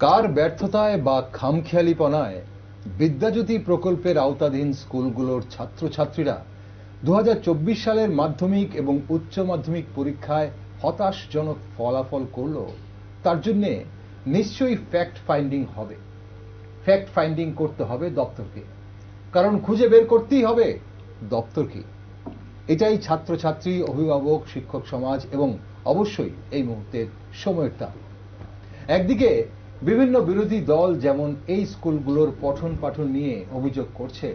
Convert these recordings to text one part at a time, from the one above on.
কার ব্যর্থতায় বা খামখেয়ালিপনায় বিদ্যাজ্যোতি প্রকল্পের আওতাধীন স্কুলগুলোর ছাত্রছাত্রীরা 2024 সালের মাধ্যমিক এবং উচ্চ মাধ্যমিক পরীক্ষায় হতাশজনক ফলাফল করল, তার জন্য নিশ্চয়ই ফ্যাক্ট ফাইন্ডিং হবে। ফ্যাক্ট ফাইন্ডিং করতে হবে দপ্তরকে, কারণ খুঁজে বের করতেই হবে দপ্তর কি। এটাই ছাত্রছাত্রী, অভিভাবক, শিক্ষক সমাজ এবং অবশ্যই এই মুহূর্তের সময়ের দাবি। একদিকে বিভিন্ন বিরোধী দল যেমন এই স্কুলগুলোর পঠন পাঠন নিয়ে অভিযোগ করছে,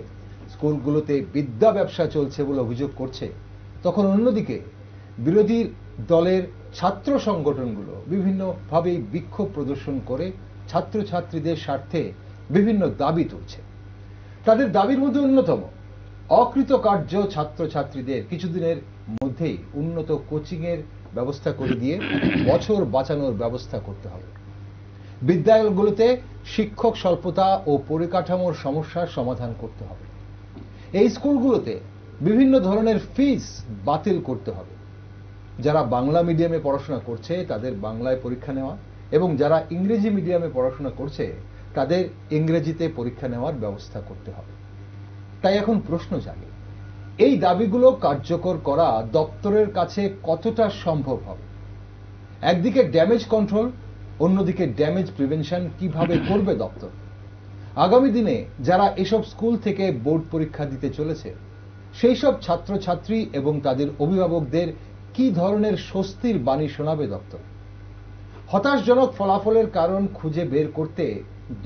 স্কুলগুলোতে বিদ্যা ব্যবসা চলছে বলে অভিযোগ করছে, তখন অন্যদিকে বিরোধী দলের ছাত্র সংগঠনগুলো বিভিন্নভাবে বিক্ষোভ প্রদর্শন করে ছাত্রছাত্রীদের স্বার্থে বিভিন্ন দাবি তুলছে। তাদের দাবির মধ্যে অন্যতম, অকৃতকার্য ছাত্রছাত্রীদের কিছুদিনের মধ্যেই উন্নত কোচিংয়ের ব্যবস্থা করে দিয়ে বছর বাঁচানোর ব্যবস্থা করতে হবে। বিদ্যালয়গুলোতে শিক্ষক স্বল্পতা ও পরিকাঠামোর সমস্যার সমাধান করতে হবে। এই স্কুলগুলোতে বিভিন্ন ধরনের ফিস বাতিল করতে হবে। যারা বাংলা মিডিয়ামে পড়াশোনা করছে তাদের বাংলায় পরীক্ষা নেওয়া, এবং যারা ইংরেজি মিডিয়ামে পড়াশোনা করছে তাদের ইংরেজিতে পরীক্ষা নেওয়ার ব্যবস্থা করতে হবে। তাই এখন প্রশ্ন জাগে, এই দাবিগুলো কার্যকর করা দপ্তরের কাছে কতটা সম্ভব হবে? একদিকে ড্যামেজ কন্ট্রোল, অন্যদিকে ড্যামেজ প্রিভেনশন কিভাবে করবে দপ্তর? আগামী দিনে যারা এসব স্কুল থেকে বোর্ড পরীক্ষা দিতে চলেছে সেই সব ছাত্রছাত্রী এবং তাদের অভিভাবকদের কি ধরনের স্বস্তির বাণী শোনাবে দপ্তর? হতাশজনক ফলাফলের কারণ খুঁজে বের করতে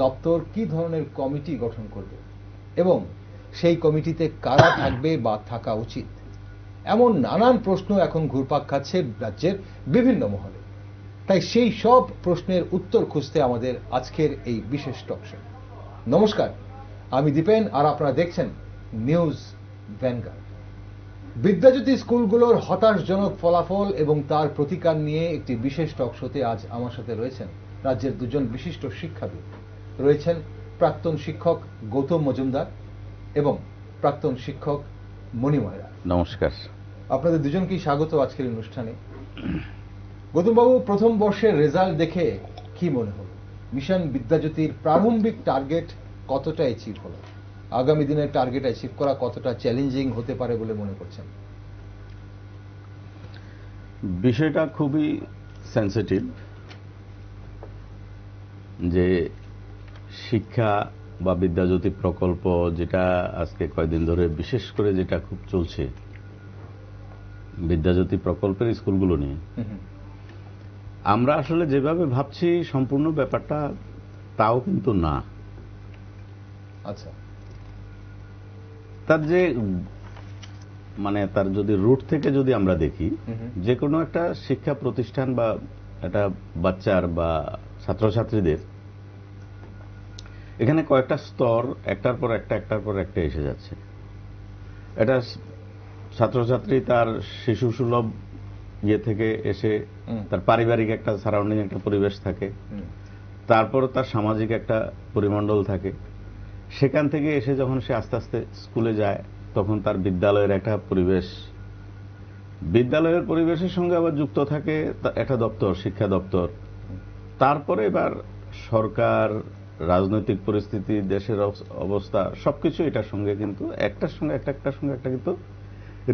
দপ্তর কি ধরনের কমিটি গঠন করবে এবং সেই কমিটিতে কারা থাকবে বা থাকা উচিত? এমন নানান প্রশ্ন এখন ঘুরপাক খাচ্ছে রাজ্যের বিভিন্ন মহলে। তাই সেই সব প্রশ্নের উত্তর খুঁজতে আমাদের আজকের এই বিশেষ টক শো। নমস্কার, আমি দীপেন আর আপনারা দেখছেন নিউজ ভ্যানগার্ড। বিদ্যাজ্যোতি স্কুলগুলোর হতাশজনক ফলাফল এবং তার প্রতিকার নিয়ে একটি বিশেষ টক শোতে আজ আমার সাথে রয়েছেন রাজ্যের দুজন বিশিষ্ট শিক্ষাবিদ। রয়েছেন প্রাক্তন শিক্ষক গৌতম মজুমদার এবং প্রাক্তন শিক্ষক মণিময় রায়। নমস্কার। আপনাদের দুজনকেই স্বাগত আজকের অনুষ্ঠানে। গৌতমবাবু, প্রথম বর্ষের রেজাল্ট দেখে কি মনে হলো? মিশন বিদ্যাজ্যোতির প্রারম্ভিক টার্গেট কতটা অ্যাচিভ হলো? আগামী দিনের টার্গেট অ্যাচিভ করা কতটা চ্যালেঞ্জিং হতে পারে বলে মনে করছেন? বিষয়টা খুবই সেন্সিটিভ, যে শিক্ষা বা বিদ্যাজ্যোতি প্রকল্প যেটা আজকে কয়েকদিন ধরে বিশেষ করে যেটা খুব চলছে বিদ্যাজ্যোতি প্রকল্পের স্কুলগুলো নিয়ে, আমরা আসলে যেভাবে ভাবছি সম্পূর্ণ ব্যাপারটা তাও কিন্তু না। আচ্ছা, তার যে তার যদি রুট থেকে যদি আমরা দেখি, যে কোনো একটা শিক্ষা প্রতিষ্ঠান বা একটা বাচ্চার বা ছাত্রছাত্রীদের এখানে কয়েকটা স্তর একটার পর একটা এসে যাচ্ছে। এটা ছাত্রছাত্রী তার শিশু সুলভ ইয়ে থেকে এসে তার পারিবারিক একটা সারাউন্ডিং একটা পরিবেশ থাকে, তারপর তার সামাজিক একটা পরিমণ্ডল থাকে, সেখান থেকে এসে যখন সে আস্তে আস্তে স্কুলে যায় তখন তার বিদ্যালয়ের একটা পরিবেশ, বিদ্যালয়ের পরিবেশের সঙ্গে আবার যুক্ত থাকে একটা দপ্তর, শিক্ষা দপ্তর, তারপরে এবার সরকার, রাজনৈতিক পরিস্থিতি, দেশের অবস্থা সবকিছু এটার সঙ্গে কিন্তু একটার সঙ্গে একটা কিন্তু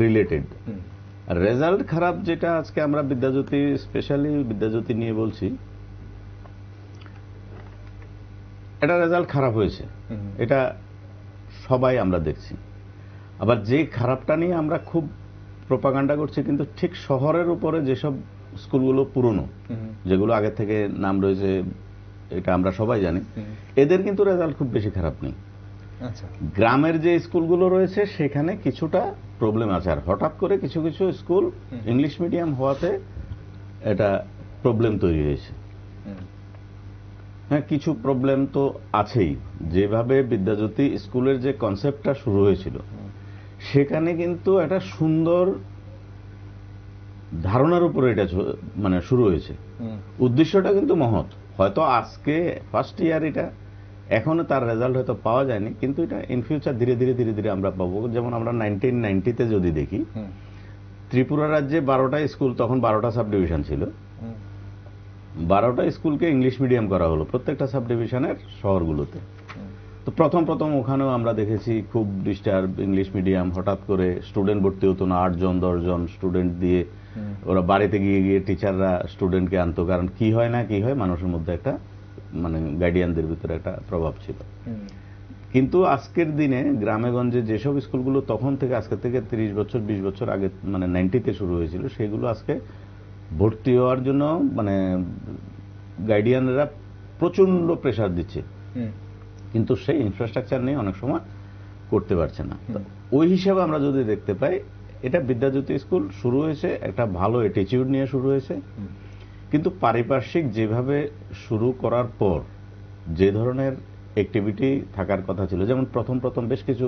রিলেটেড। আর রেজাল্ট খারাপ যেটা আজকে আমরা বিদ্যাজ্যোতি, স্পেশালি বিদ্যাজ্যোতি নিয়ে বলছি, এটা রেজাল্ট খারাপ হয়েছে, এটা সবাই আমরা দেখছি। আবার যে খারাপটা নিয়ে আমরা খুব প্রোপাগান্ডা করছি, কিন্তু ঠিক শহরের উপরে যেসব স্কুলগুলো পুরনো, যেগুলো আগে থেকে নাম রয়েছে, এটা আমরা সবাই জানি, এদের কিন্তু রেজাল্ট খুব বেশি খারাপ নেই। গ্রামের যে স্কুলগুলো রয়েছে সেখানে কিছুটা প্রবলেম আছে, আর হঠাৎ করে কিছু কিছু স্কুল ইংলিশ মিডিয়াম হওয়াতে এটা প্রবলেম তৈরি হয়েছে। হ্যাঁ, কিছু প্রবলেম তো আছেই। যেভাবে বিদ্যাজ্যোতি স্কুলের যে কনসেপ্টটা শুরু হয়েছিল সেখানে কিন্তু একটা সুন্দর ধারণার উপরে এটা শুরু হয়েছে। উদ্দেশ্যটা কিন্তু মহৎ। হয়তো আজকে ফার্স্ট ইয়ার এটা এখনো তার রেজাল্ট হয়তো পাওয়া যায়নি, কিন্তু এটা ইন ফিউচার ধীরে ধীরে আমরা পাবো। যেমন আমরা 1990-তে যদি দেখি, ত্রিপুরা রাজ্যে 12টা স্কুল, তখন 12টা সাব ডিভিশন ছিল, 12টা স্কুলকে ইংলিশ মিডিয়াম করা হলো প্রত্যেকটা সাব ডিভিশনের শহরগুলোতে। তো প্রথম ওখানেও আমরা দেখেছি খুব ডিস্টার্ব, ইংলিশ মিডিয়াম, হঠাৎ করে স্টুডেন্ট ভর্তি হতো না, 8 জন 10 জন স্টুডেন্ট দিয়ে ওরা বাড়িতে গিয়ে টিচাররা স্টুডেন্টকে আনতো, কারণ কি হয় না কি হয় মানুষের মধ্যে একটা মানে গার্ডিয়ানদের ভিতরে একটা প্রভাব ছিল। কিন্তু আজকের দিনে গ্রামে গঞ্জে যেসব স্কুলগুলো তখন থেকে আজকে থেকে 30 বছর 20 বছর আগে মানে 90-তে শুরু হয়েছিল, সেগুলো আজকে ভর্তি হওয়ার জন্য মানে গার্ডিয়ানরা প্রচন্ড প্রেসার দিচ্ছে, কিন্তু সেই ইনফ্রাস্ট্রাকচার নিয়ে অনেক সময় করতে পারছে না। ওই হিসাবে আমরা যদি দেখতে পাই, এটা বিদ্যাজ্যোতি স্কুল শুরু হয়েছে একটা ভালো অ্যাটিটিউড নিয়ে শুরু হয়েছে, কিন্তু পারিপার্শ্বিক যেভাবে শুরু করার পর যে ধরনের অ্যাক্টিভিটি থাকার কথা ছিল, যেমন প্রথম বেশ কিছু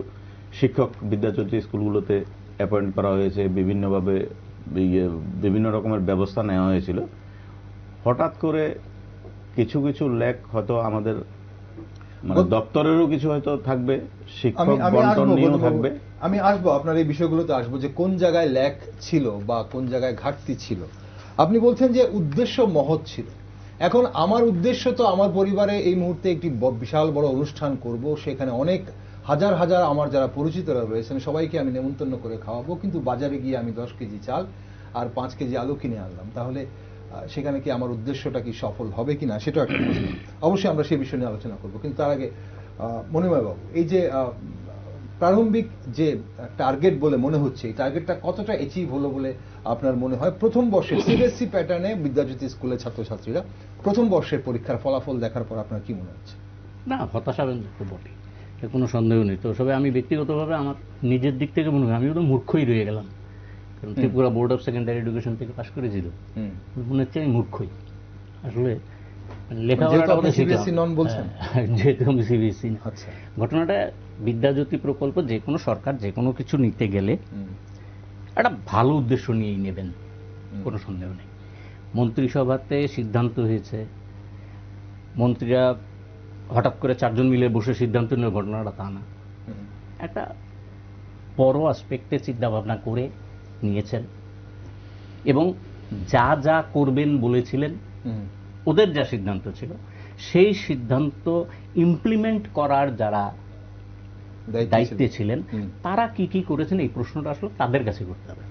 শিক্ষক বিদ্যাজ্যোতি স্কুলগুলোতে অ্যাপয়েন্ট করা হয়েছে, বিভিন্নভাবে বিভিন্ন রকমের ব্যবস্থা নেওয়া হয়েছিল। হঠাৎ করে কিছু ল্যাক হয়তো আমাদের মানে দপ্তরেরও কিছু হয়তো থাকবে, শিক্ষক বন্টন নিয়েও থাকবে। আমি আসবো আপনার এই বিষয়গুলোতে আসবো যে কোন জায়গায় ল্যাক ছিল বা কোন জায়গায় ঘাটতি ছিল। আপনি বলছেন যে উদ্দেশ্য মহৎ ছিল। এখন আমার উদ্দেশ্য তো আমার পরিবারে এই মুহূর্তে একটি বিশাল বড় অনুষ্ঠান করব, সেখানে অনেক হাজার আমার যারা পরিচিতরা রয়েছেন সবাইকে আমি নেমন্তন্ন করে খাওয়াবো, কিন্তু বাজারে গিয়ে আমি 10 কেজি চাল আর 5 কেজি আলু কিনে আনলাম, তাহলে সেখানে কি আমার উদ্দেশ্যটা কি সফল হবে কিনা সেটা একটা প্রশ্ন। অবশ্যই আমরা সেই বিষয় নিয়ে আলোচনা করবো, কিন্তু তার আগে মনিময় বাবু, এই যে প্রারম্ভিক যে টার্গেট বলে মনে হচ্ছে, এই টার্গেটটা কতটা অ্যাচিভ হলো বলে আপনার মনে হয়? প্রথম বর্ষের সিবিএসসি প্যাটার্নে বিদ্যাজ্যোতি স্কুলের ছাত্রছাত্রীরা প্রথম বর্ষের পরীক্ষার ফলাফল দেখার পর আপনার কি মনে হচ্ছে? না, হতাশাব্যঞ্জক তো বটে, কোনো সন্দেহ নেই। তো সবাই আমি ব্যক্তিগতভাবে আমার নিজের দিক থেকে মনে হয় আমি তো মূর্খই রয়ে গেলাম, কারণ Tripura board of secondary education থেকে পাশ করেছিল, মনে হচ্ছে আমি মূর্খই আসলে। লেখাপড়াটা যেহেতু আমি সিবিএসসি না। ঘটনাটা বিদ্যাজ্যোতি প্রকল্প যে কোনো সরকার যে কোনো কিছু নিতে গেলে একটা ভালো উদ্দেশ্য নিয়েই নেবেন, কোনো সন্দেহ নেই। মন্ত্রিসভাতে সিদ্ধান্ত হয়েছে, মন্ত্রীরা হঠাৎ করে 4 জন মিলে বসে সিদ্ধান্ত নিল, ঘটনাটা তা না। একটা বড় আসপেক্টে চিন্তা ভাবনা করে নিয়েছেন এবং যা করবেন বলেছিলেন, ওদের যা সিদ্ধান্ত ছিল সেই সিদ্ধান্ত ইমপ্লিমেন্ট করার যারা দায়িত্বে ছিলেন তারা কি করেছেন, এই প্রশ্নটা আসলে তাদের কাছে করতে হবে।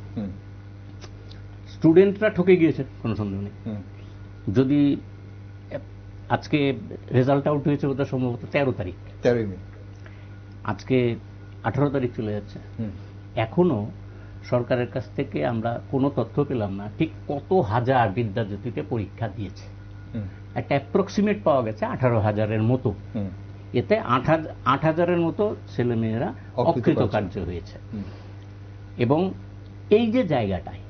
স্টুডেন্টরা ঠকে গিয়েছে, কোনো সন্দেহ নেই। যদি আজকে রেজাল্ট আউট হয়েছে বোধহয় সম্ভবত 13 তারিখ, আজকে 18 তারিখ চলে যাচ্ছে, এখনো সরকারের কাছ থেকে আমরা কোনো তথ্য পেলাম না ঠিক কত হাজার বিদ্যাজ্যোতিতে পরীক্ষা দিয়েছে। একটা অ্যাপ্রক্সিমেট পাওয়া গেছে 18,000-এর মতো, এতে 8,000-এর মতো ছেলেমেয়েরা অকৃতকার্য হয়েছে। এবং এই যে জায়গাটায়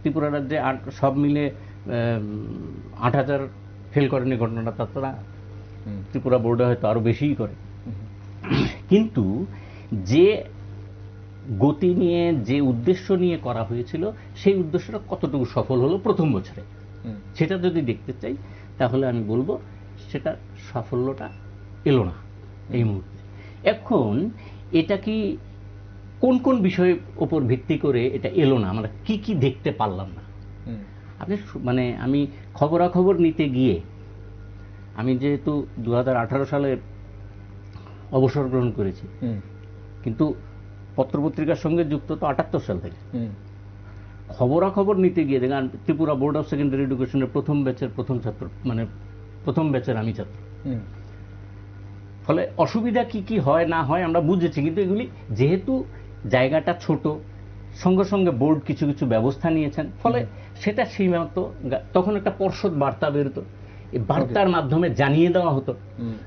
ত্রিপুরা রাজ্যে সব মিলে 8,000 ফেল করেনি, ঘটনাটা তারা ত্রিপুরা বোর্ডে হয়তো আরো বেশিই করে, কিন্তু যে গতি নিয়ে যে উদ্দেশ্য নিয়ে করা হয়েছিল সেই উদ্দেশ্যটা কতটুকু সফল হলো প্রথম বছরে, সেটা যদি দেখতে চাই তাহলে আমি বলবো সেটা সাফল্যটা এলো না এই মুহূর্তে। এখন এটা কি কোন বিষয়ের উপর ভিত্তি করে এটা এলো না, আমরা কি দেখতে পারলাম না? আপনি মানে আমি খবরাখবর নিতে গিয়ে, আমি যেহেতু 2018 সালে অবসর গ্রহণ করেছি, কিন্তু পত্রপত্রিকার সঙ্গে যুক্ত তো 78 সাল থেকে। খবরাখবর নিতে গিয়ে দেখেন ত্রিপুরা বোর্ড অফ সেকেন্ডারি এডুকেশনের প্রথম ব্যাচের প্রথম ছাত্র, মানে প্রথম ব্যাচের আমি ছাত্র। ফলে অসুবিধা কি হয় না হয় আমরা বুঝেছি, কিন্তু এগুলি যেহেতু জায়গাটা ছোট, সঙ্গে সঙ্গে বোর্ড কিছু ব্যবস্থা নিয়েছেন, ফলে সেটা সীমান্ত। তখন একটা পর্ষদ বার্তা বেরোতো, এই বার্তার মাধ্যমে জানিয়ে দেওয়া হতো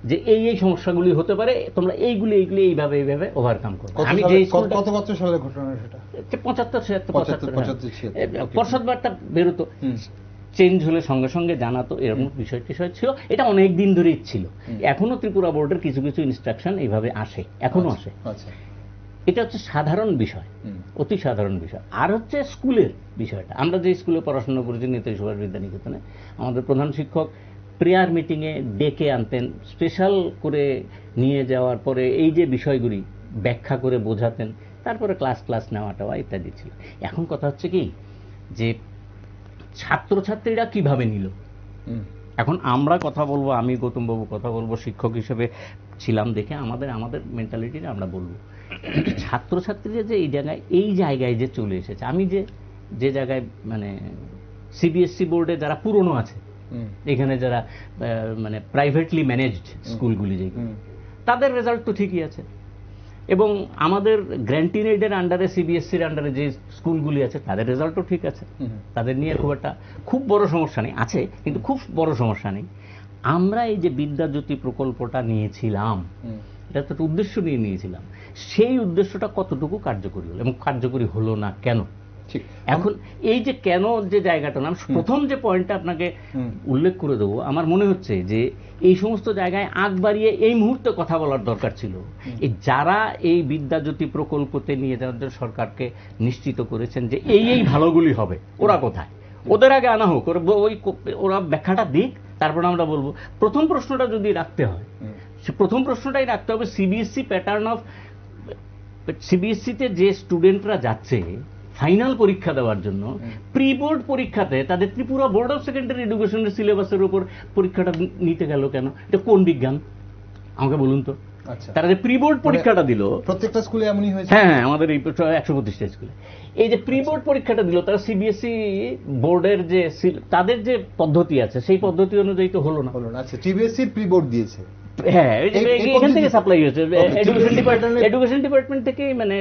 যে এই সমস্যাগুলি হতে পারে, তোমরা এইগুলি এইভাবে ওভারকাম করো। আমি যে কত সালের ঘটনা সেটা 75-76 পর্ষদ বার্তা বেরোতো, চেঞ্জ হলে সঙ্গে সঙ্গে জানাতো, এরকম বিষয় ছিল। এটা অনেক দিন ধরেই ছিল, এখনো ত্রিপুরা বোর্ডের কিছু ইনস্ট্রাকশন এইভাবে আসে, এখনো আসে। এটা হচ্ছে সাধারণ বিষয়, অতি সাধারণ বিষয়। আর হচ্ছে স্কুলের বিষয়টা, আমরা যে স্কুলে পড়াশোনা করেছি নেতাজি সুভাষ বিদ্যানিকেতনে, আমাদের প্রধান শিক্ষক প্রেয়ার মিটিংয়ে ডেকে আনতেন, স্পেশাল করে নিয়ে যাওয়ার পরে এই যে বিষয়গুলি ব্যাখ্যা করে বোঝাতেন, তারপরে ক্লাস নেওয়া ইত্যাদি ছিল। এখন কথা হচ্ছে কি যে ছাত্রছাত্রীরা কিভাবে নিল। এখন আমরা কথা বলবো, আমি গৌতমবাবু কথা বলবো, শিক্ষক হিসেবে ছিলাম দেখে আমাদের মেন্টালিটিটা আমরা বলবো। কিন্তু ছাত্রছাত্রীরা যে এই জায়গায় যে চলে এসেছে, আমি যে জায়গায় মানে সিবিএসসি বোর্ডে যারা পুরনো আছে, এখানে যারা মানে প্রাইভেটলি ম্যানেজড স্কুলগুলি যেগুলো, তাদের রেজাল্ট তো ঠিকই আছে। এবং আমাদের গ্র্যান্টিনেডের আন্ডারে, সিবিএসসির আন্ডারে যে স্কুলগুলি আছে তাদের রেজাল্টও ঠিক আছে, তাদের নিয়ে খুব বড় সমস্যা নেই, আছে কিন্তু খুব বড় সমস্যা নেই। আমরা এই যে বিদ্যাজ্যোতি প্রকল্পটা নিয়েছিলাম, এটা তো একটা উদ্দেশ্য নিয়ে নিয়েছিলাম, সেই উদ্দেশ্যটা কতটুকু কার্যকরী হলো এবং কার্যকরী হলো না কেন। এখন এই যে কেন যে জায়গাটা, না প্রথম যে পয়েন্টটা আপনাকে উল্লেখ করে দেবো, আমার মনে হচ্ছে যে এই সমস্ত জায়গায় আগ বাড়িয়ে এই মুহূর্তে কথা বলার দরকার ছিল। এই যারা এই বিদ্যাজ্যোতি প্রকল্পতে নিয়ে যাওয়ার সরকারকে নিশ্চিত করেছেন যে এই ভালোগুলি হবে, ওরা কোথায়? ওদের আগে আনা হোক, ওরা ব্যাখ্যাটা দিক, তারপর আমরা বলবো। প্রথম প্রশ্নটা যদি রাখতে হয়, প্রথম প্রশ্নটাই রাখতে হবে সিবিএসসি প্যাটার্ন অফ, সিবিএসসিতে যে স্টুডেন্টরা যাচ্ছে ফাইনাল পরীক্ষা দেওয়ার জন্য, প্রি বোর্ড পরীক্ষাতে তাদের ত্রিপুরা বোর্ড অফ সেকেন্ডারি এডুকেশনের সিলেবাসের উপর পরীক্ষাটা নিতে গেল কেন? এটা কোন বিজ্ঞান আমাকে বলুন তো। তারা যে প্রি বোর্ড পরীক্ষাটা দিল, প্রত্যেকটা স্কুলে এমনই হয়েছে। হ্যাঁ, আমাদের এই 125টা স্কুলে এই যে প্রি বোর্ড পরীক্ষাটা দিল, তারা সিবিএসই বোর্ডের যে তাদের যে পদ্ধতি আছে সেই পদ্ধতি অনুযায়ী তো হলো না। আচ্ছা, সিবিএসই প্রি বোর্ড দিয়েছে, হ্যাঁ, এখান থেকে সাপ্লাই হয়েছে, এডুকেশন ডিপার্টমেন্ট থেকেই মানে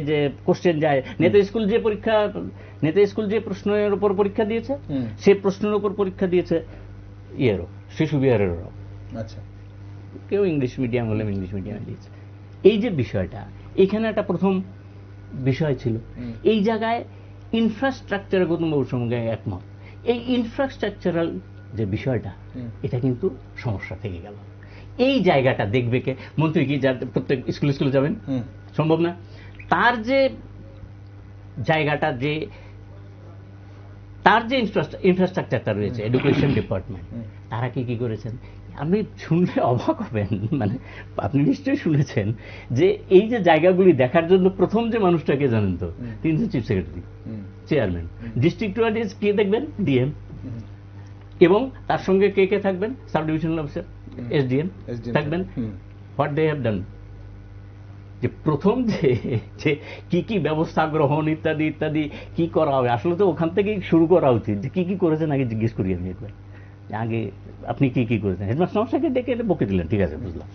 যে কোশ্চেন যায়। নেতা স্কুল যে প্রশ্নের উপর পরীক্ষা দিয়েছে, সে প্রশ্নের উপর পরীক্ষা দিয়েছে শিশু বিহারেরও। আচ্ছা, কেউ ইংলিশ মিডিয়াম হলে ইংলিশ মিডিয়ামে দিয়েছে। এই যে বিষয়টা, এখানে একটা প্রথম বিষয় ছিল। এই জায়গায় ইনফ্রাস্ট্রাকচার, গৌতমবাবুর সঙ্গে একমত, এই ইনফ্রাস্ট্রাকচারাল যে বিষয়টা, এটা কিন্তু সমস্যা থেকে গেল। এই জায়গাটা দেখবে কে? মন্ত্রী কি যার প্রত্যেক স্কুলে যাবেন? সম্ভব না। তার যে জায়গাটা, যে তার যে ইনফ্রাস্ট্রাকচারটা রয়েছে, এডুকেশন ডিপার্টমেন্ট, তারা কি করেছেন? আপনি শুনলে অবাক হবেন, মানে আপনি নিশ্চয়ই শুনেছেন যে এই যে জায়গাগুলি দেখার জন্য প্রথম যে মানুষটাকে জানেন তো, তিনি chief secretary, chairman. District wise কে দেখবেন? ডিএম। এবং তার সঙ্গে কে থাকবেন? সাব ডিভিশনাল অফিসার, এসডিএম থাকবেন। হোয়াট দে হ্যাভ ডান, যে প্রথম যে কি ব্যবস্থা গ্রহণ ইত্যাদি ইত্যাদি কি করা হবে, আসলে তো ওখান থেকেই শুরু করা উচিত। যে কি করেছেন আগে জিজ্ঞেস করি আমি একবার, আগে আপনি কি করেছেন। হেডমাস্টার মশাইকে ডেকে এনে বকে দিলেন, ঠিক আছে বুঝলাম।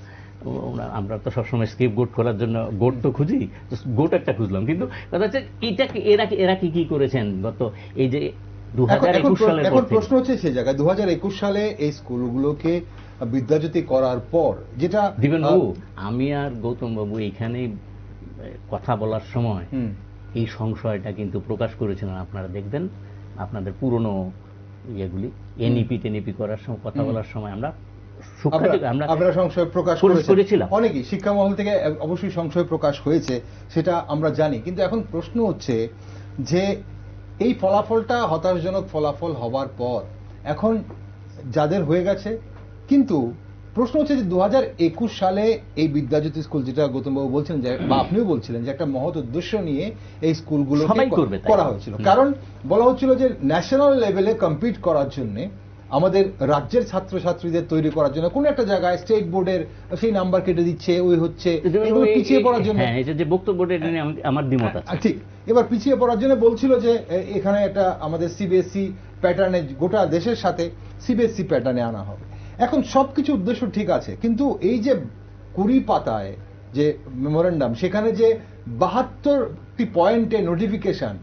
আমরা তো সবসময় স্কিপ গোট করার জন্য গোট তো খুঁজি, গোট একটা খুঁজলাম। কিন্তু কথা হচ্ছে এরা কি করেছেন গত এই যে 2021 সালে। এখন প্রশ্ন হচ্ছে সেই জায়গায় 2021 সালে এই স্কুলগুলোকে বিদ্যাজ্যোতি করার পর যেটা দিবেন বাবু, আমি আর গৌতম বাবু এইখানেই কথা বলার সময় এই সংশয়টা কিন্তু প্রকাশ করেছিলেন। আপনারা দেখবেন আপনাদের পুরনো ইয়েগুলি, এনইপি করার সময়, কথা বলার সময় আমরা সংশয় প্রকাশ করেছিলাম। অনেকেই শিক্ষা মহল থেকে অবশ্যই সংশয় প্রকাশ হয়েছে, সেটা আমরা জানি। কিন্তু এখন প্রশ্ন হচ্ছে যে এই ফলাফলটা হতাশজনক ফলাফল হবার পর এখন যাদের হয়ে গেছে, কিন্তু প্রশ্ন হচ্ছে যে 2021 সালে এই বিদ্যাজ্যোতি স্কুল, যেটা গৌতমবাবু বলছেন যে, বা আপনিও বলছিলেন যে একটা মহৎ উদ্দেশ্য নিয়ে এই স্কুলগুলো করা হয়েছিল। কারণ বলা হচ্ছিল যে ন্যাশনাল লেভেলে কম্পিট করার জন্য, আমাদের রাজ্যের ছাত্রছাত্রীদের তৈরি করার জন্য কোন একটা জায়গায় স্টেট বোর্ডের সেই নাম্বার কেটে দিচ্ছে, ওই হচ্ছে এগুলো পিছিয়ে পড়ার জন্য। হ্যাঁ, এটা যে বক্তব্যটা নিয়ে আমার দ্বিমত আছে। ঠিক, এবার পিছিয়ে পড়ার জন্য বলছিল যে এখানে একটা আমাদের সিবিএসই প্যাটার্নে, গোটা দেশের সাথে সিবিএসই প্যাটার্নে আনা হবে। এখন সবকিছু উদ্দেশ্য ঠিক আছে, কিন্তু এই যে 20 পাতায় যে মেমোরেন্ডাম, সেখানে যে 72টি পয়েন্টে নোটিফিকেশন,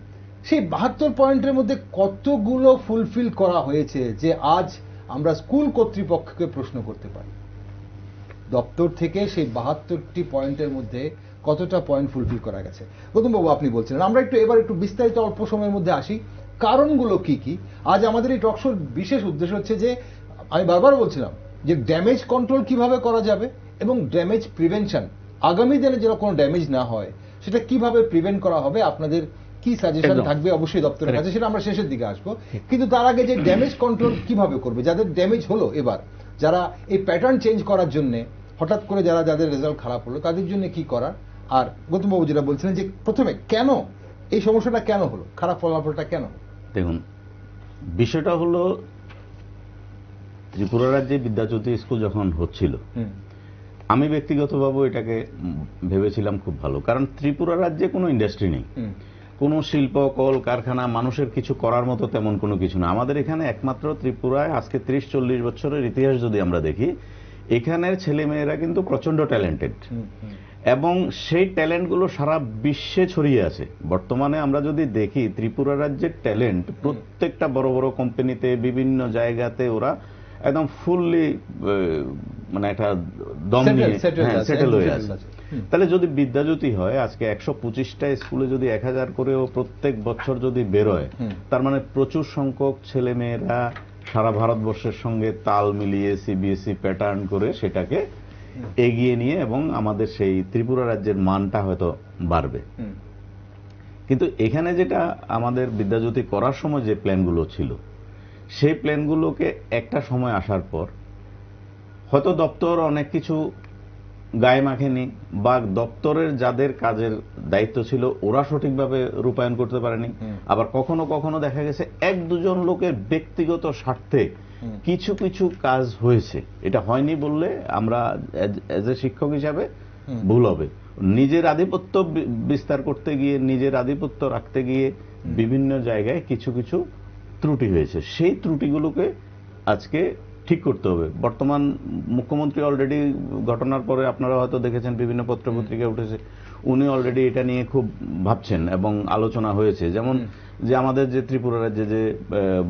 সেই 72 পয়েন্টের মধ্যে কতগুলো ফুলফিল করা হয়েছে যে আজ আমরা স্কুল কর্তৃপক্ষকে প্রশ্ন করতে পারি দপ্তর থেকে সেই 72টি পয়েন্টের মধ্যে কতটা পয়েন্ট ফুলফিল করা গেছে। গৌতমবাবু, আপনি বলছিলেন, আমরা এবার একটু বিস্তারিত অল্প সময়ের মধ্যে আসি। কারণগুলো কি? আজ আমাদের এই টকশোর বিশেষ উদ্দেশ্য হচ্ছে যে, আমি বারবার বলছিলাম যে ড্যামেজ কন্ট্রোল কিভাবে করা যাবে এবং ড্যামেজ প্রিভেনশন, আগামী দিনে যেন কোনো ড্যামেজ না হয় সেটা কিভাবে প্রিভেন্ট করা হবে। আপনাদের কি সাজেশন থাকবে অবশ্যই দপ্তরের কাছে, সেটা আমরা শেষের দিকে আসবো। কিন্তু তার আগে যে ড্যামেজ কন্ট্রোল কিভাবে করবে, যাদের ড্যামেজ হলো এবার, যারা এই প্যাটার্ন চেঞ্জ করার জন্য হঠাৎ করে যাদের রেজাল্ট খারাপ হলো, তাদের জন্য কি করার। আর গৌতমবাবু যেটা বলছিলেন যে প্রথমে কেন এই সমস্যাটা কেন হলো, খারাপ ফলাফলটা কেন? দেখুন, বিষয়টা হলো ত্রিপুরা রাজ্যে বিদ্যাজ্যোতি স্কুল যখন হচ্ছিল, আমি ব্যক্তিগতভাবে এটাকে ভেবেছিলাম খুব ভালো, কারণ ত্রিপুরা রাজ্যে কোনো ইন্ডাস্ট্রি নেই, কোনো শিল্প কল কারখানা, মানুষের কিছু করার মতো তেমন কোনো কিছু না। আমাদের এখানে একমাত্র ত্রিপুরায় আজকে 30-40 বছরের ইতিহাস যদি আমরা দেখি, এখানের ছেলেমেয়েরা কিন্তু প্রচন্ড ট্যালেন্টেড, এবং সেই ট্যালেন্টগুলো সারা বিশ্বে ছড়িয়ে আছে। বর্তমানে আমরা যদি দেখি ত্রিপুরা রাজ্যের ট্যালেন্ট প্রত্যেকটা বড় বড় কোম্পানিতে, বিভিন্ন জায়গাতে ওরা একদম ফুললি মানে একটা দম নিয়ে সেটেল হয়ে আছে। তাহলে যদি বিদ্যাজ্যোতি হয়, আজকে 125টা স্কুলে যদি 1000 করেও প্রত্যেক বছর যদি বেরোয়, তার মানে প্রচুর সংখ্যক ছেলে মেয়েরা সারা ভারতবর্ষের সঙ্গে তাল মিলিয়ে সিবিএসই প্যাটার্ন করে সেটাকে এগিয়ে নিয়ে, এবং আমাদের সেই ত্রিপুরা রাজ্যের মানটা হয়তো বাড়বে। কিন্তু এখানে যেটা আমাদের বিদ্যাজ্যোতি করার সময় যে প্ল্যানগুলো ছিল, সেই প্ল্যানগুলোকে একটা সময় আসার পর হয়তো দপ্তর অনেক কিছু গায়ে মাখেনি, বা দপ্তরের যাদের কাজের দায়িত্ব ছিল ওরা সঠিকভাবে রূপায়ণ করতে পারেনি। আবার কখনো কখনো দেখা গেছে 1-2 লোকের ব্যক্তিগত স্বার্থে কিছু কিছু কাজ হয়েছে। এটা হয়নি বললে আমরা এজ এ শিক্ষক হিসাবে ভুল হবে। নিজের আধিপত্য বিস্তার করতে গিয়ে, নিজের আধিপত্য রাখতে গিয়ে বিভিন্ন জায়গায় কিছু কিছু ত্রুটি হয়েছে। সেই ত্রুটিগুলোকে আজকে ঠিক করতে হবে। বর্তমান মুখ্যমন্ত্রী অলরেডি ঘটনার পরে আপনারা হয়তো দেখেছেন, বিভিন্ন পত্রপত্রিকায় উঠেছে, উনি অলরেডি এটা নিয়ে খুব ভাবছেন এবং আলোচনা হয়েছে। যেমন যে আমাদের যে ত্রিপুরা রাজ্যে যে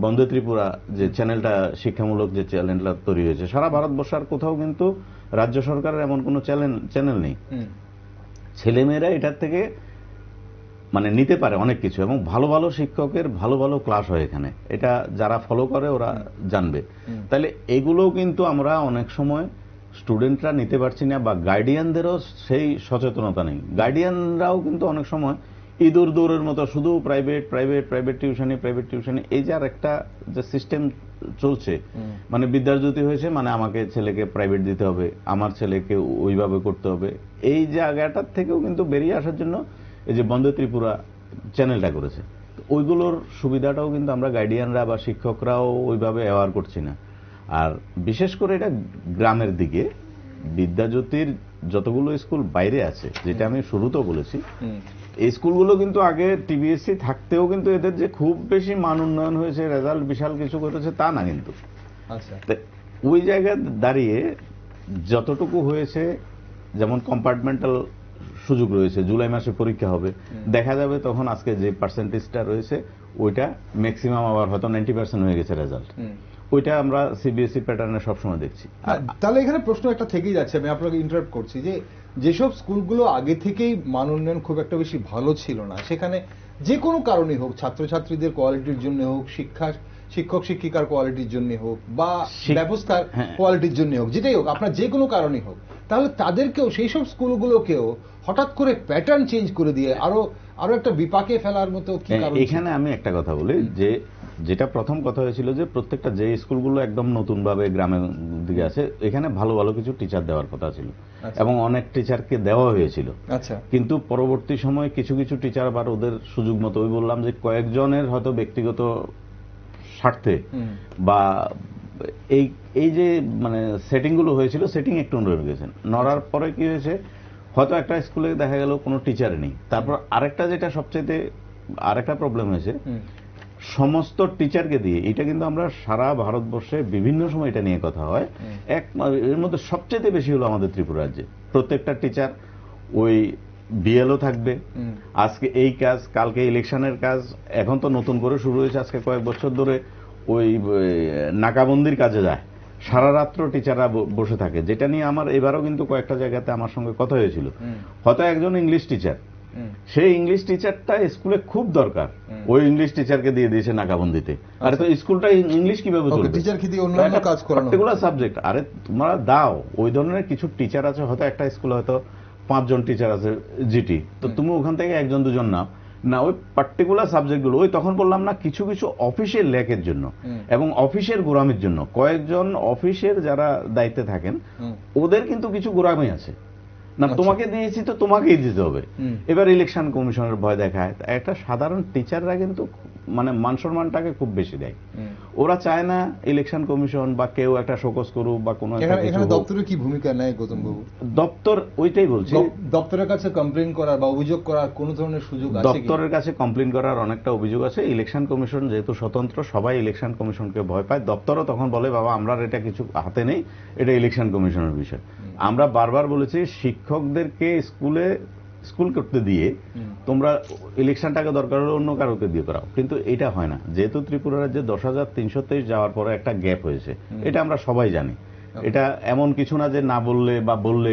বন্দে ত্রিপুরা যে চ্যানেলটা, শিক্ষামূলক যে চ্যানেলটা তৈরি হয়েছে, সারা ভারতবর্ষ আর কোথাও কিন্তু রাজ্য সরকারের এমন কোনো চ্যানেল নেই। ছেলেমেয়েরা এটার থেকে মানে নিতে পারে অনেক কিছু, এবং ভালো ভালো শিক্ষকের ভালো ভালো ক্লাস হয় এখানে। এটা যারা ফলো করে ওরা জানবে। তাহলে এগুলোও কিন্তু আমরা অনেক সময় স্টুডেন্টরা নিতে পারছি না, বা গার্ডিয়ানদেরও সেই সচেতনতা নেই। গার্ডিয়ানরাও কিন্তু অনেক সময় ইঁদুর দৌড়ের মতো শুধু প্রাইভেট প্রাইভেট প্রাইভেট টিউশনি, এই যে আর একটা যে সিস্টেম চলছে, মানে বিদ্যাজ্যোতি হয়েছে মানে আমাকে ছেলেকে প্রাইভেট দিতে হবে, আমার ছেলেকে ওইভাবে করতে হবে, এই জায়গাটার থেকেও কিন্তু বেরিয়ে আসার জন্য এই যে বন্দে ত্রিপুরা চ্যানেলটা করেছে। ওইগুলোর সুবিধাটাও কিন্তু আমরা গার্ডিয়ানরা বা শিক্ষকরাও ওইভাবে অ্যাওয়ার করছি না। আর বিশেষ করে এটা গ্রামের দিকে বিদ্যাজ্যোতির যতগুলো স্কুল বাইরে আছে, যেটা আমি শুরুতেও বলেছি, এই স্কুলগুলো কিন্তু আগে টিবিএসসি থাকতেও কিন্তু এদের যে খুব বেশি মান উন্নয়ন হয়েছে, রেজাল্ট বিশাল কিছু করেছে তা না। কিন্তু ওই জায়গায় দাঁড়িয়ে যতটুকু হয়েছে, যেমন কম্পার্টমেন্টাল সুযোগ রয়েছে, জুলাই মাসে পরীক্ষা হবে, দেখা যাবে তখন আজকে যে পার্সেন্টেজটা রয়েছে ওইটা ম্যাক্সিমাম আবার হয়তো 90% হয়ে গেছে রেজাল্ট। ওইটা আমরা সিবিএসই প্যাটার্নে সবসময় দেখছি। তাহলে এখানে প্রশ্ন একটা থেকেই যাচ্ছে, আমি আপনাকে ইন্টারাপ্ট করছি, যে যেসব স্কুলগুলো আগে থেকেই মান উন্নয়ন খুব একটা বেশি ভালো ছিল না, সেখানে যে কোনো কারণে হোক, ছাত্রছাত্রীদের কোয়ালিটির জন্য হোক, শিক্ষক শিক্ষিকার কোয়ালিটির জন্য হোক, বা ব্যবস্থার কোয়ালিটির জন্য হোক, যেটাই হোক, আপনার যে কোনো কারণে হোক, তাহলে তাদেরকেও, সেই সব স্কুলগুলোকেও হঠাৎ করে প্যাটার্ন চেঞ্জ করে দিয়ে আরো একটা বিপাকে ফেলার মতো কি কারণ? এখানে আমি একটা কথা বলি, যে যেটা প্রথম কথা হয়েছিল যে প্রত্যেকটা যে স্কুলগুলো একদম নতুন ভাবে গ্রামের দিকে আছে, এখানে ভালো ভালো কিছু টিচার দেওয়ার কথা ছিল, এবং অনেক টিচারকে দেওয়া হয়েছিল। কিন্তু পরবর্তী সময় কিছু কিছু টিচার আবার ওদের সুযোগ মতো, ওই বললাম যে কয়েকজনের হয়তো ব্যক্তিগত স্বার্থে বা এই যে মানে সেটিং গুলো হয়েছিল, সেটিং একটু নড়ে গেছেন। নড়ার পরে কি হয়েছে, হয়তো একটা স্কুলে দেখা গেল কোনো টিচার নেই। তারপর আরেকটা যেটা সবচেয়ে আরেকটা প্রবলেম হয়েছে, সমস্ত টিচারকে দিয়ে, এটা কিন্তু আমরা সারা ভারতবর্ষে বিভিন্ন সময় এটা নিয়ে কথা হয়, এর মধ্যে সবচেয়ে বেশি হলো আমাদের ত্রিপুরা রাজ্যে। প্রত্যেকটা টিচার ওই বিএলও থাকবে, আজকে এই কাজ, কালকে ইলেকশনের কাজ, এখন তো নতুন করে শুরু হয়েছে, আজকে কয়েক বছর ধরে ওই নাকাবন্দির কাজে যায়, সারা রাত্র টিচাররা বসে থাকে। যেটা নিয়ে আমার এবারও কিন্তু কয়েকটা জায়গাতে আমার সঙ্গে কথা হয়েছিল। হয়তো একজন ইংলিশ টিচার, সেই ইংলিশ টিচারটা স্কুলে খুব দরকার, ওই ইংলিশ টিচারকে দিয়ে দিয়েছে নাকাবন্দিতে। আরে তো স্কুলটা ইংলিশ কিভাবে চলবে? টিচারকে দিয়ে অন্যান্য কাজ করানো, পার্টিকুলার সাবজেক্ট। আরে তোমরা দাও, ওই ধরনের কিছু টিচার আছে, হয়তো একটা স্কুলে হয়তো 5 জন টিচার আছে জিটি, তো তুমি ওখান থেকে 1 2 জন নাও না, ওই পার্টিকুলার সাবজেক্টগুলো। ওই তখন বললাম না, কিছু কিছু অফিসের ল্যাকের জন্য এবং অফিসের গোড়ামির জন্য, কয়েকজন অফিসের যারা দায়িত্বে থাকেন ওদের কিন্তু কিছু গোড়ামি আছে না, তোমাকে দিয়েছি তো তোমাকেই দিতে হবে। এবার ইলেকশন কমিশনের ভয় দেখায়, একটা সাধারণ টিচাররা কিন্তু মানে মান সম্মানটাকে খুব বেশি দেয়। ওরা চায় না ইলেকশন কমিশন বা কেউ একটা শোকজ করুক বা কোনো একটা কিছু এখানে হোক। দপ্তরের কি ভূমিকা নেয় গৌতম বাবু? দপ্তর ওইটাই বলছি, দপ্তরের কাছে কমপ্লেইন করার বা অভিযোগ করার কোন ধরনের সুযোগ আছে কি? দপ্তরের কাছে কমপ্লেন করার অনেকটা অভিযোগ আছে। ইলেকশন কমিশন যেহেতু স্বতন্ত্র, সবাই ইলেকশন কমিশনকে ভয় পায়। দপ্তরও তখন বলে বাবা আমরা এটা কিছু হাতে নেই, এটা ইলেকশন কমিশনের বিষয়। আমরা বারবার বলেছি শিক্ষকদেরকে স্কুল করতে দিয়ে তোমরা ইলেকশনটাকে দরকার হলে অন্য কারোকে দিয়ে করাও, কিন্তু এটা হয় না। যেহেতু ত্রিপুরা রাজ্যে 10,323 যাওয়ার পরে একটা গ্যাপ হয়েছে, এটা আমরা সবাই জানি। এটা এমন কিছু না যে না বললে বা বললে,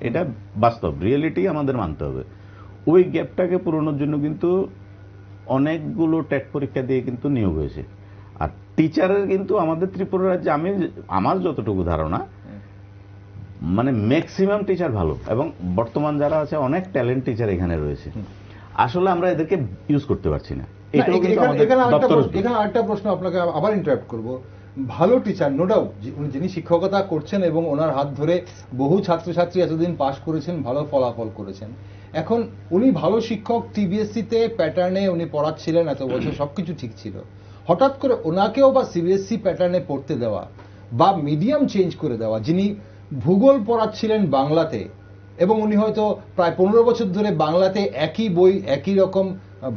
এটা বাস্তব রিয়েলিটি আমাদের মানতে হবে। ওই গ্যাপটাকে পূরণের জন্য কিন্তু অনেকগুলো টেট পরীক্ষা দিয়ে কিন্তু নিয়োগ হয়েছে। আর টিচারের কিন্তু আমাদের ত্রিপুরা রাজ্যে আমার যতটুকু ধারণা মানে ম্যাক্সিমাম টিচার ভালো, এবং বর্তমান যারা আছে অনেক ট্যালেন্ট টিচার এখানে রয়েছে। আসলে আমরা এদেরকে ইউজ করতে পারছি না। এখানে আরেকটা প্রশ্ন আপনাকে আবার ইন্টারাপ্ট করব। ভালো টিচার নো ডাউট, যিনি শিক্ষকতা করছেন এবং ওনার হাত ধরে বহু ছাত্রছাত্রী এতদিন পাশ করেছেন, ভালো ফলাফল করেছেন। এখন উনি ভালো শিক্ষক, টিবিএসসি-তে প্যাটার্নে উনি পড়াচ্ছিলেন এত বছর, সবকিছু ঠিক ছিল। হঠাৎ করে ওনাকেও বা সিবিএসসি প্যাটার্নে পড়তে দেওয়া বা মিডিয়াম চেঞ্জ করে দেওয়া, যিনি ভূগোল পড়াচ্ছিলেন বাংলাতে এবং উনি হয়তো প্রায় 15 বছর ধরে বাংলাতে একই বই একই রকম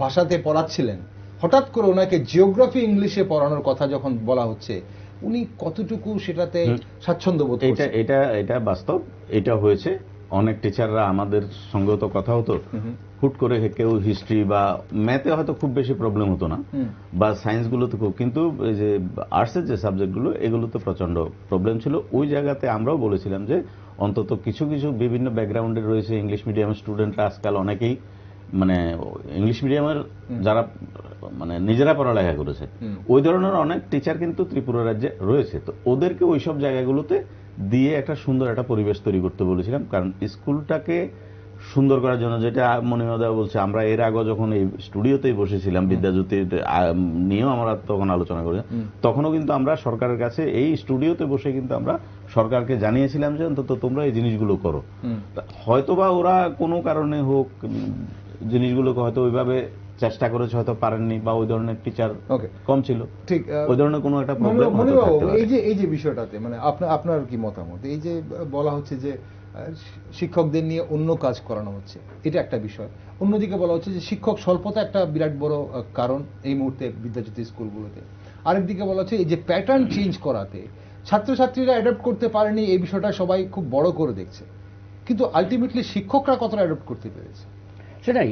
ভাষাতে পড়াচ্ছিলেন, হঠাৎ করে ওনাকে জিওগ্রাফি ইংলিশে পড়ানোর কথা যখন বলা হচ্ছে, উনি কতটুকু সেটাতে স্বাচ্ছন্দ্য বোধ করছেন? এটা বাস্তব, এটা হয়েছে। অনেক টিচাররা আমাদের সঙ্গে তো কথা হতো, হুট করে কেউ হিস্ট্রি বা ম্যাথে হয়তো খুব বেশি প্রবলেম হতো না, বা সায়েন্সগুলোতে খুব, কিন্তু এই যে আর্টসের যে সাবজেক্টগুলো এগুলোতে প্রচন্ড প্রবলেম ছিল। ওই জায়গাতে আমরাও বলেছিলাম যে অন্তত কিছু কিছু বিভিন্ন ব্যাকগ্রাউন্ডে রয়েছে ইংলিশ মিডিয়ামের স্টুডেন্টরা আজকাল অনেকেই, মানে ইংলিশ মিডিয়ামের যারা মানে নিজেরা পড়ালেখা করেছে, ওই ধরনের অনেক টিচার কিন্তু ত্রিপুরা রাজ্যে রয়েছে। তো ওদেরকে ওইসব জায়গাগুলোতে দিয়ে একটা সুন্দর একটা পরিবেশ তৈরি করতে বলেছিলাম। কারণ স্কুলটাকে সুন্দর করার জন্য, যেটা মনিমা বলছে, আমরা এর আগে যখন এই স্টুডিওতেই বসেছিলাম বিদ্যাজ্যোতি নিয়েও আমরা তখন আলোচনা করি, তখনও কিন্তু আমরা সরকারের কাছে এই স্টুডিওতে বসে কিন্তু আমরা সরকারকে জানিয়েছিলাম যে অন্তত তোমরা এই জিনিসগুলো করো। হয়তোবা ওরা কোনো কারণে হোক জিনিসগুলোকে হয়তো ওইভাবে চেষ্টা করেছে, হয়তো পারেননি, বা ওই ধরনের টিচার কম ছিল, ঠিক ওই ধরনের কোনো একটা প্রবলেম। এই যে বিষয়টাতে মানে আপনার কি মতামত? এই যে বলা হচ্ছে যে শিক্ষকদের নিয়ে অন্য কাজ করানো হচ্ছে, এটা একটা বিষয়। অন্যদিকে বলা হচ্ছে যে শিক্ষক স্বল্পতা একটা বিরাট বড় কারণ এই মুহূর্তে বিদ্যাজ্যোতি স্কুলগুলোতে। আরেকদিকে বলা হচ্ছে এই যে প্যাটার্ন চেঞ্জ করাতে ছাত্রছাত্রীরা অ্যাডপ্ট করতে পারেনি, এই বিষয়টা সবাই খুব বড় করে দেখছে, কিন্তু আলটিমেটলি শিক্ষকরা কতটা অ্যাডপ্ট করতে পেরেছে? সেটাই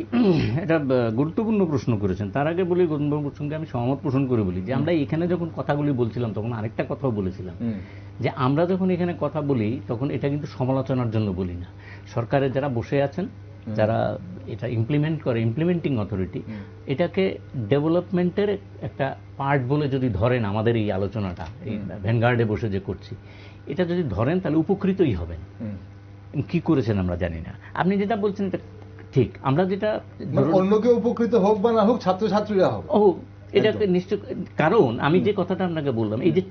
এটা গুরুত্বপূর্ণ প্রশ্ন করেছেন। তার আগে বলি, গৌতমবাবুর সঙ্গে আমি সহমত পোষণ করে বলি যে আমরা এখানে যখন কথাগুলি বলছিলাম তখন আরেকটা কথাও বলেছিলাম যে আমরা যখন এখানে কথা বলি তখন এটা কিন্তু সমালোচনার জন্য বলি না। সরকারের যারা বসে আছেন, যারা এটা ইমপ্লিমেন্ট করে, ইমপ্লিমেন্টিং অথরিটি, এটাকে ডেভেলপমেন্টের একটা পার্ট বলে যদি ধরেন আমাদের এই আলোচনাটা, এই ভ্যানগার্ডে বসে যে করছি, এটা যদি ধরেন তাহলে উপকৃতই হবেন। কি করেছেন আমরা জানি না। আপনি যেটা বলছেন এটা ঠিক। আমরা যেটা অন্য কেউ উপকৃত হোক বা না হোক, ছাত্রছাত্রীরা হোক, এটাকে নিশ্চয়। কারণ আমি যে কথাটা আপনাকে বললাম, এই যে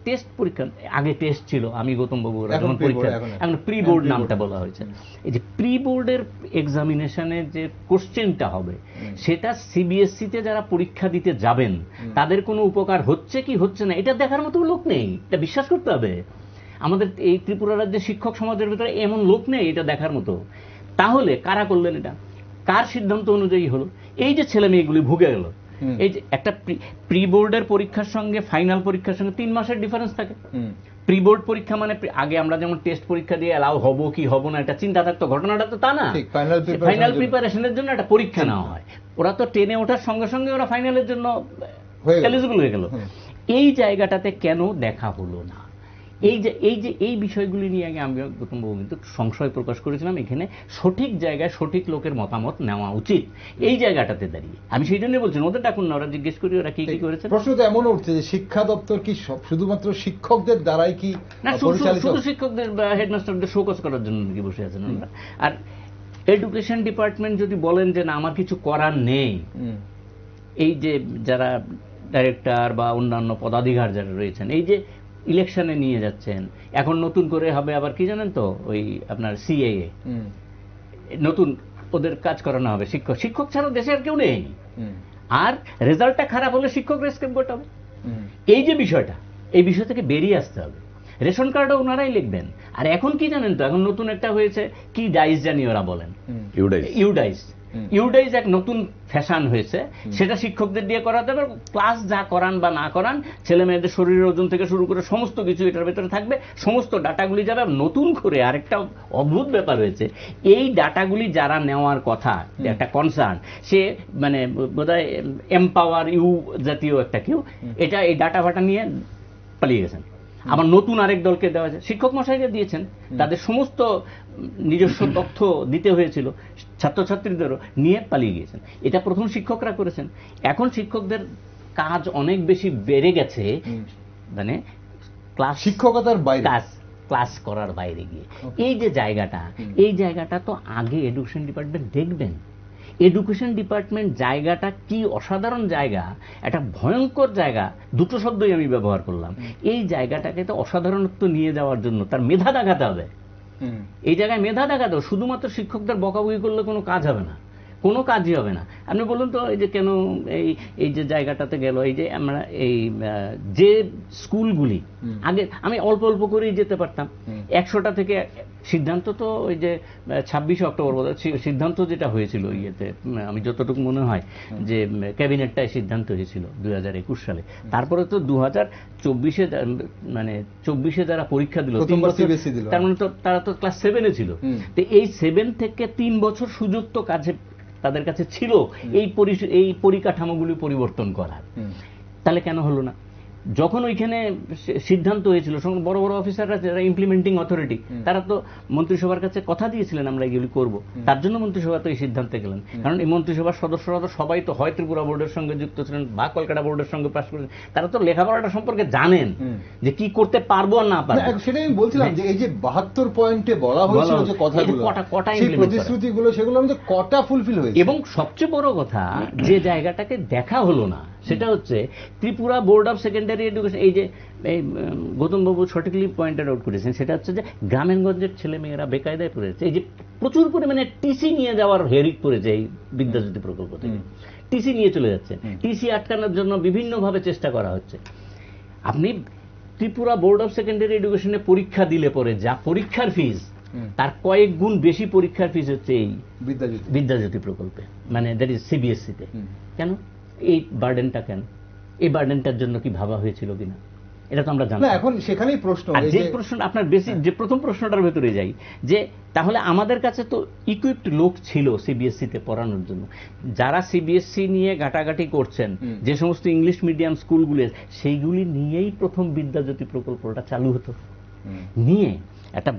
টেস্ট পরীক্ষা, আগে টেস্ট ছিল, আমি গৌতম বাবু এখন পরীক্ষা, এখন প্রি বোর্ড নামটা বলা হয়েছে। এই যে প্রি বোর্ডের এক্সামিনেশনের যে কোশ্চেনটা হবে, সেটা সিবিএসসিতে যারা পরীক্ষা দিতে যাবেন তাদের কোনো উপকার হচ্ছে কি হচ্ছে না এটা দেখার মতো লোক নেই, এটা বিশ্বাস করতে হবে। আমাদের এই ত্রিপুরা রাজ্যের শিক্ষক সমাজের ভিতরে এমন লোক নেই এটা দেখার মতো। তাহলে কারা করলেন এটা? কার সিদ্ধান্ত অনুযায়ী হলো? এই যে ছেলে মেয়েগুলি ভুগে গেল। এই যে একটা প্রি বোর্ডের পরীক্ষার সঙ্গে ফাইনাল পরীক্ষার সঙ্গে 3 মাসের ডিফারেন্স থাকে। প্রি বোর্ড পরীক্ষা মানে আগে আমরা যেমন টেস্ট পরীক্ষা দিয়ে অ্যালাউ হবো কি হবো না এটা চিন্তা থাকতো, ঘটনাটা তো তা না। ফাইনাল প্রিপারেশনের জন্য একটা পরীক্ষা নেওয়া হয়। ওরা তো 10-এ ওঠার সঙ্গে সঙ্গে ওরা ফাইনালের জন্য এলিজিবল হয়ে গেল। এই জায়গাটাতে কেন দেখা হলো না? এই বিষয়গুলি নিয়ে আগে আমি গৌতমবাবু কিন্তু সংশয় প্রকাশ করেছিলাম। এখানে সঠিক জায়গায় সঠিক লোকের মতামত নেওয়া উচিত। এই জায়গাটাতে দাঁড়িয়ে আমি সেই জন্যই বলছি ওদের ডাকুন না, ওরা জিজ্ঞেস করি ওরা কি কি করেছে। প্রশ্ন তো এমন উঠছে যে শিক্ষা দপ্তর কি শুধুমাত্র শিক্ষকদের দ্বারাই কি পরিচালিত? শুধু শিক্ষকদের বা হেডমাস্টারদের শোকজ করার জন্য নাকি বসে আছেন ওরা? আর এডুকেশন ডিপার্টমেন্ট যদি বলেন যে না আমার কিছু করার নেই, এই যে যারা ডাইরেক্টর বা অন্যান্য পদাধিকার যারা রয়েছেন, এই যে ইলেকশনে নিয়ে যাচ্ছেন, এখন নতুন করে হবে আবার কি জানেন তো, ওই আপনার সিএএ নতুন ওদের কাজ করানো হবে। শিক্ষক ছাড়া দেশে আর কেউ নেই। আর রেজাল্টটা খারাপ হলে শিক্ষকরা স্কেপ গোটাবে। এই যে বিষয়টা, এই বিষয় থেকে বেরিয়ে আসতে হবে। রেশন কার্ডও ওনারাই লিখবেন। আর এখন কি জানেন তো, এখন নতুন একটা হয়েছে, কি ডাইস জানি ওরা বলেন, ইউডাইস। ইউডাইস এক নতুন ফ্যাশন হয়েছে, সেটা শিক্ষকদের দিয়ে করাতে হবে। ক্লাস যা করান বা না করান, ছেলে মেয়েদের শরীরের ওজন থেকে শুরু করে সমস্ত কিছু এটার ভেতরে থাকবে, সমস্ত ডাটাগুলি যাবে। নতুন করে আরেকটা অদ্ভুত ব্যাপার হয়েছে, এই ডাটাগুলি যারা নেওয়ার কথা, একটা কনসার্ন, সে মানে বোধহয় এমপাওয়ার ইউ জাতীয় একটা কেউ, এটা এই ডাটা ফাটা নিয়ে পালিয়ে গেছেন। আবার নতুন আরেক দলকে দেওয়া যায়, শিক্ষক মশাইরা দিয়েছেন, তাদের সমস্ত নিজস্ব তথ্য দিতে হয়েছিল, ছাত্রছাত্রীদেরও নিয়ে পালিয়ে গিয়েছেন। এটা প্রথম শিক্ষকরা করেছেন। এখন শিক্ষকদের কাজ অনেক বেশি বেড়ে গেছে, মানে ক্লাস শিক্ষকতার বাইরে, ক্লাস করার বাইরে গিয়ে। এই যে জায়গাটা, এই জায়গাটা তো আগে এডুকেশন ডিপার্টমেন্ট দেখবেন। এডুকেশন ডিপার্টমেন্ট জায়গাটা কি অসাধারণ জায়গা, একটা ভয়ঙ্কর জায়গা, দুটো শব্দই আমি ব্যবহার করলাম। এই জায়গাটাকে তো অসাধারণত্ব নিয়ে যাওয়ার জন্য তার মেধা দেখাতে হবে। এই জায়গায় মেধা দেখাতে হবে। শুধুমাত্র শিক্ষকদের বকাবকি করলে কোনো কাজ হবে না, কোনো কাজই হবে না। আপনি বলুন তো, এই যে কেন এই যে জায়গাটাতে গেল, এই যে আমরা এই যে স্কুলগুলি আগে আমি অল্প অল্প করেই যেতে পারতাম, 100টা থেকে সিদ্ধান্ত তো ওই যে 26 অক্টোবর সিদ্ধান্ত যেটা হয়েছিল ইয়েতে, আমি যতটুকু মনে হয় যে ক্যাবিনেটটায় সিদ্ধান্ত হয়েছিল 2021 সালে। তারপরে তো 2024-এ মানে 24-এ যারা পরীক্ষা দিল, তার মানে তো তারা তো ক্লাস 7-এ ছিল। তো এই 7 থেকে 3 বছর সুযোগ তো কাছে তাদের কাছে ছিল এই পরিকাঠামোগুলি পরিবর্তন করার। তাহলে কেন হলো না? যখন ওইখানে সিদ্ধান্ত হয়েছিল, বড় বড় অফিসাররা যারা ইমপ্লিমেন্টিং অথরিটি, তারা তো মন্ত্রিসভার কাছে কথা দিয়েছিলেন আমরা এগুলি করব। তার জন্য মন্ত্রিসভা তো এই সিদ্ধান্তে গেলেন। কারণ এই মন্ত্রিসভার সদস্যরা তো সবাই তো হয় ত্রিপুরা বোর্ডের সঙ্গে যুক্ত ছিলেন বা কলকাতা বোর্ডের সঙ্গে পাশ করেছেন, তারা তো লেখাপড়াটা সম্পর্কে জানেন যে কি করতে পারবো আর না পারবো। সেটাই আমি বলছিলাম যে এই যে 72 পয়েন্টে বলা হয়েছিল যে কথাগুলো, সেই প্রতিশ্রুতিগুলো, সেগুলো আমাদের কটা ফুলফিল হয়েছে? এবং সবচেয়ে বড় কথা, যে জায়গাটাকে দেখা হলো না, সেটা হচ্ছে Tripura board of secondary education. এই যে গৌতমবাবু সঠিকলি পয়েন্টেড আউট করেছেন, সেটা হচ্ছে যে গ্রামেগঞ্জের ছেলে মেয়েরা বেকায়দায় পড়েছে। এই যে প্রচুর পরিমাণে টিসি নিয়ে যাওয়ার হেরিক পড়েছে এই বিদ্যাজ্যোতি প্রকল্প থেকে, টিসি নিয়ে চলে যাচ্ছে। টিসি আটকানোর জন্য বিভিন্নভাবে চেষ্টা করা হচ্ছে। আপনি ত্রিপুরা বোর্ড অফ সেকেন্ডারি এডুকেশনে পরীক্ষা দিলে পরে যা পরীক্ষার ফিজ, তার কয়েক গুণ বেশি পরীক্ষার ফিজ হচ্ছে এই বিদ্যাজ্যোতি প্রকল্পে, মানে দ্যাট ইজ সিবিএসসিতে। কেন এই বার্ডেনটা? কেন এই বার্ডেনটার জন্য কি ভাবা হয়েছিল কিনা, এটা তো আমরা জানি না। এখন সেখানেই প্রশ্ন, যে প্রশ্ন আপনার বেসিক, যে প্রথম প্রশ্নটার ভেতরে যাই, যে তাহলে আমাদের কাছে তো ইকুইপড লোক ছিল সিবিএসসিতে পড়ানোর জন্য। যারা সিবিএসসি নিয়ে ঘাটাঘাটি করছেন, যে সমস্ত ইংলিশ মিডিয়াম স্কুলগুলো, সেইগুলি নিয়েই প্রথম বিদ্যাজ্যোতি প্রকল্পটা চালু হতো। নিয়ে একটা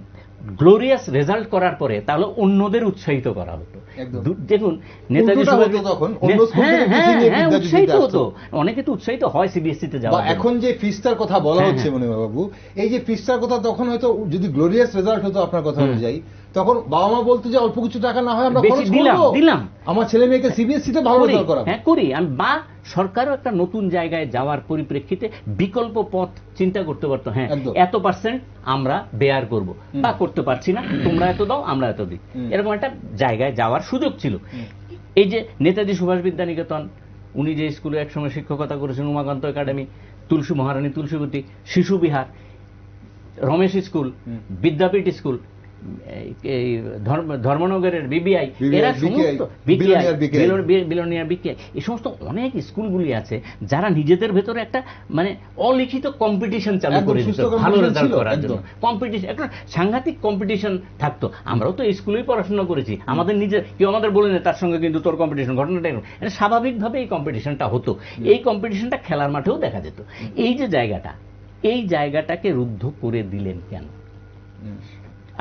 গ্লোরিয়াস রেজাল্ট করার পরে তাহলে অন্যদের উৎসাহিত করা হতো। দেখুন নেতাজি উৎসাহিত হতো, অনেকে তো উৎসাহিত হয় সিবিএসসিতে যাওয়া। এখন যে ফিসটার কথা বলা হচ্ছে মনিমা বাবু, এই যে ফিসটার কথা, তখন হয়তো যদি গ্লোরিয়াস রেজাল্ট হতো আপনার কথা অনুযায়ী, তখন বাবা মা বলতো যে অল্প কিছু টাকা না হয় আমরা দিলাম, আমার ছেলে মেয়েকে সিবিএসসিতে ভালো রেজাল্ট করাবো। হ্যাঁ করি আমি, বা সরকারও একটা নতুন জায়গায় যাওয়ার পরিপ্রেক্ষিতে বিকল্প পথ চিন্তা করতে পারতো। হ্যাঁ, এত পার্সেন্ট আমরা বেয়ার করব, বা করতে পারছি না, তোমরা এত দাও আমরা এত দিই, এরকম একটা জায়গায় যাওয়ার সুযোগ ছিল। এই যে নেতাজি সুভাষ বিদ্যানিকেতন, উনি যে স্কুলে একসময় শিক্ষকতা করেছেন, উমাকান্ত একাডেমি, তুলসী মহারানী তুলসীবতী, শিশু বিহার, রমেশ স্কুল, বিদ্যাপীঠ স্কুল, ধর্মনগরের বিবিআই, এরা সমস্ত বিলোনিয়ার বিকেআই, এই সমস্ত অনেক স্কুলগুলি আছে যারা নিজেদের ভেতরে একটা মানে অলিখিত কম্পিটিশন চালু করে দিত ভালো রেজাল্ট করার জন্য। কম্পিটিশন, একটা সাংঘাতিক কম্পিটিশন থাকতো। আমরাও তো এই স্কুলেই পড়াশোনা করেছি, আমাদের নিজের কেউ আমাদের বলে না তার সঙ্গে কিন্তু তোর কম্পিটিশন, ঘটনাটা এরকম। এটা স্বাভাবিকভাবে এই কম্পিটিশনটা হতো। এই কম্পিটিশনটা খেলার মাঠেও দেখা যেত। এই যে জায়গাটা, এই জায়গাটাকে রুদ্ধ করে দিলেন কেন?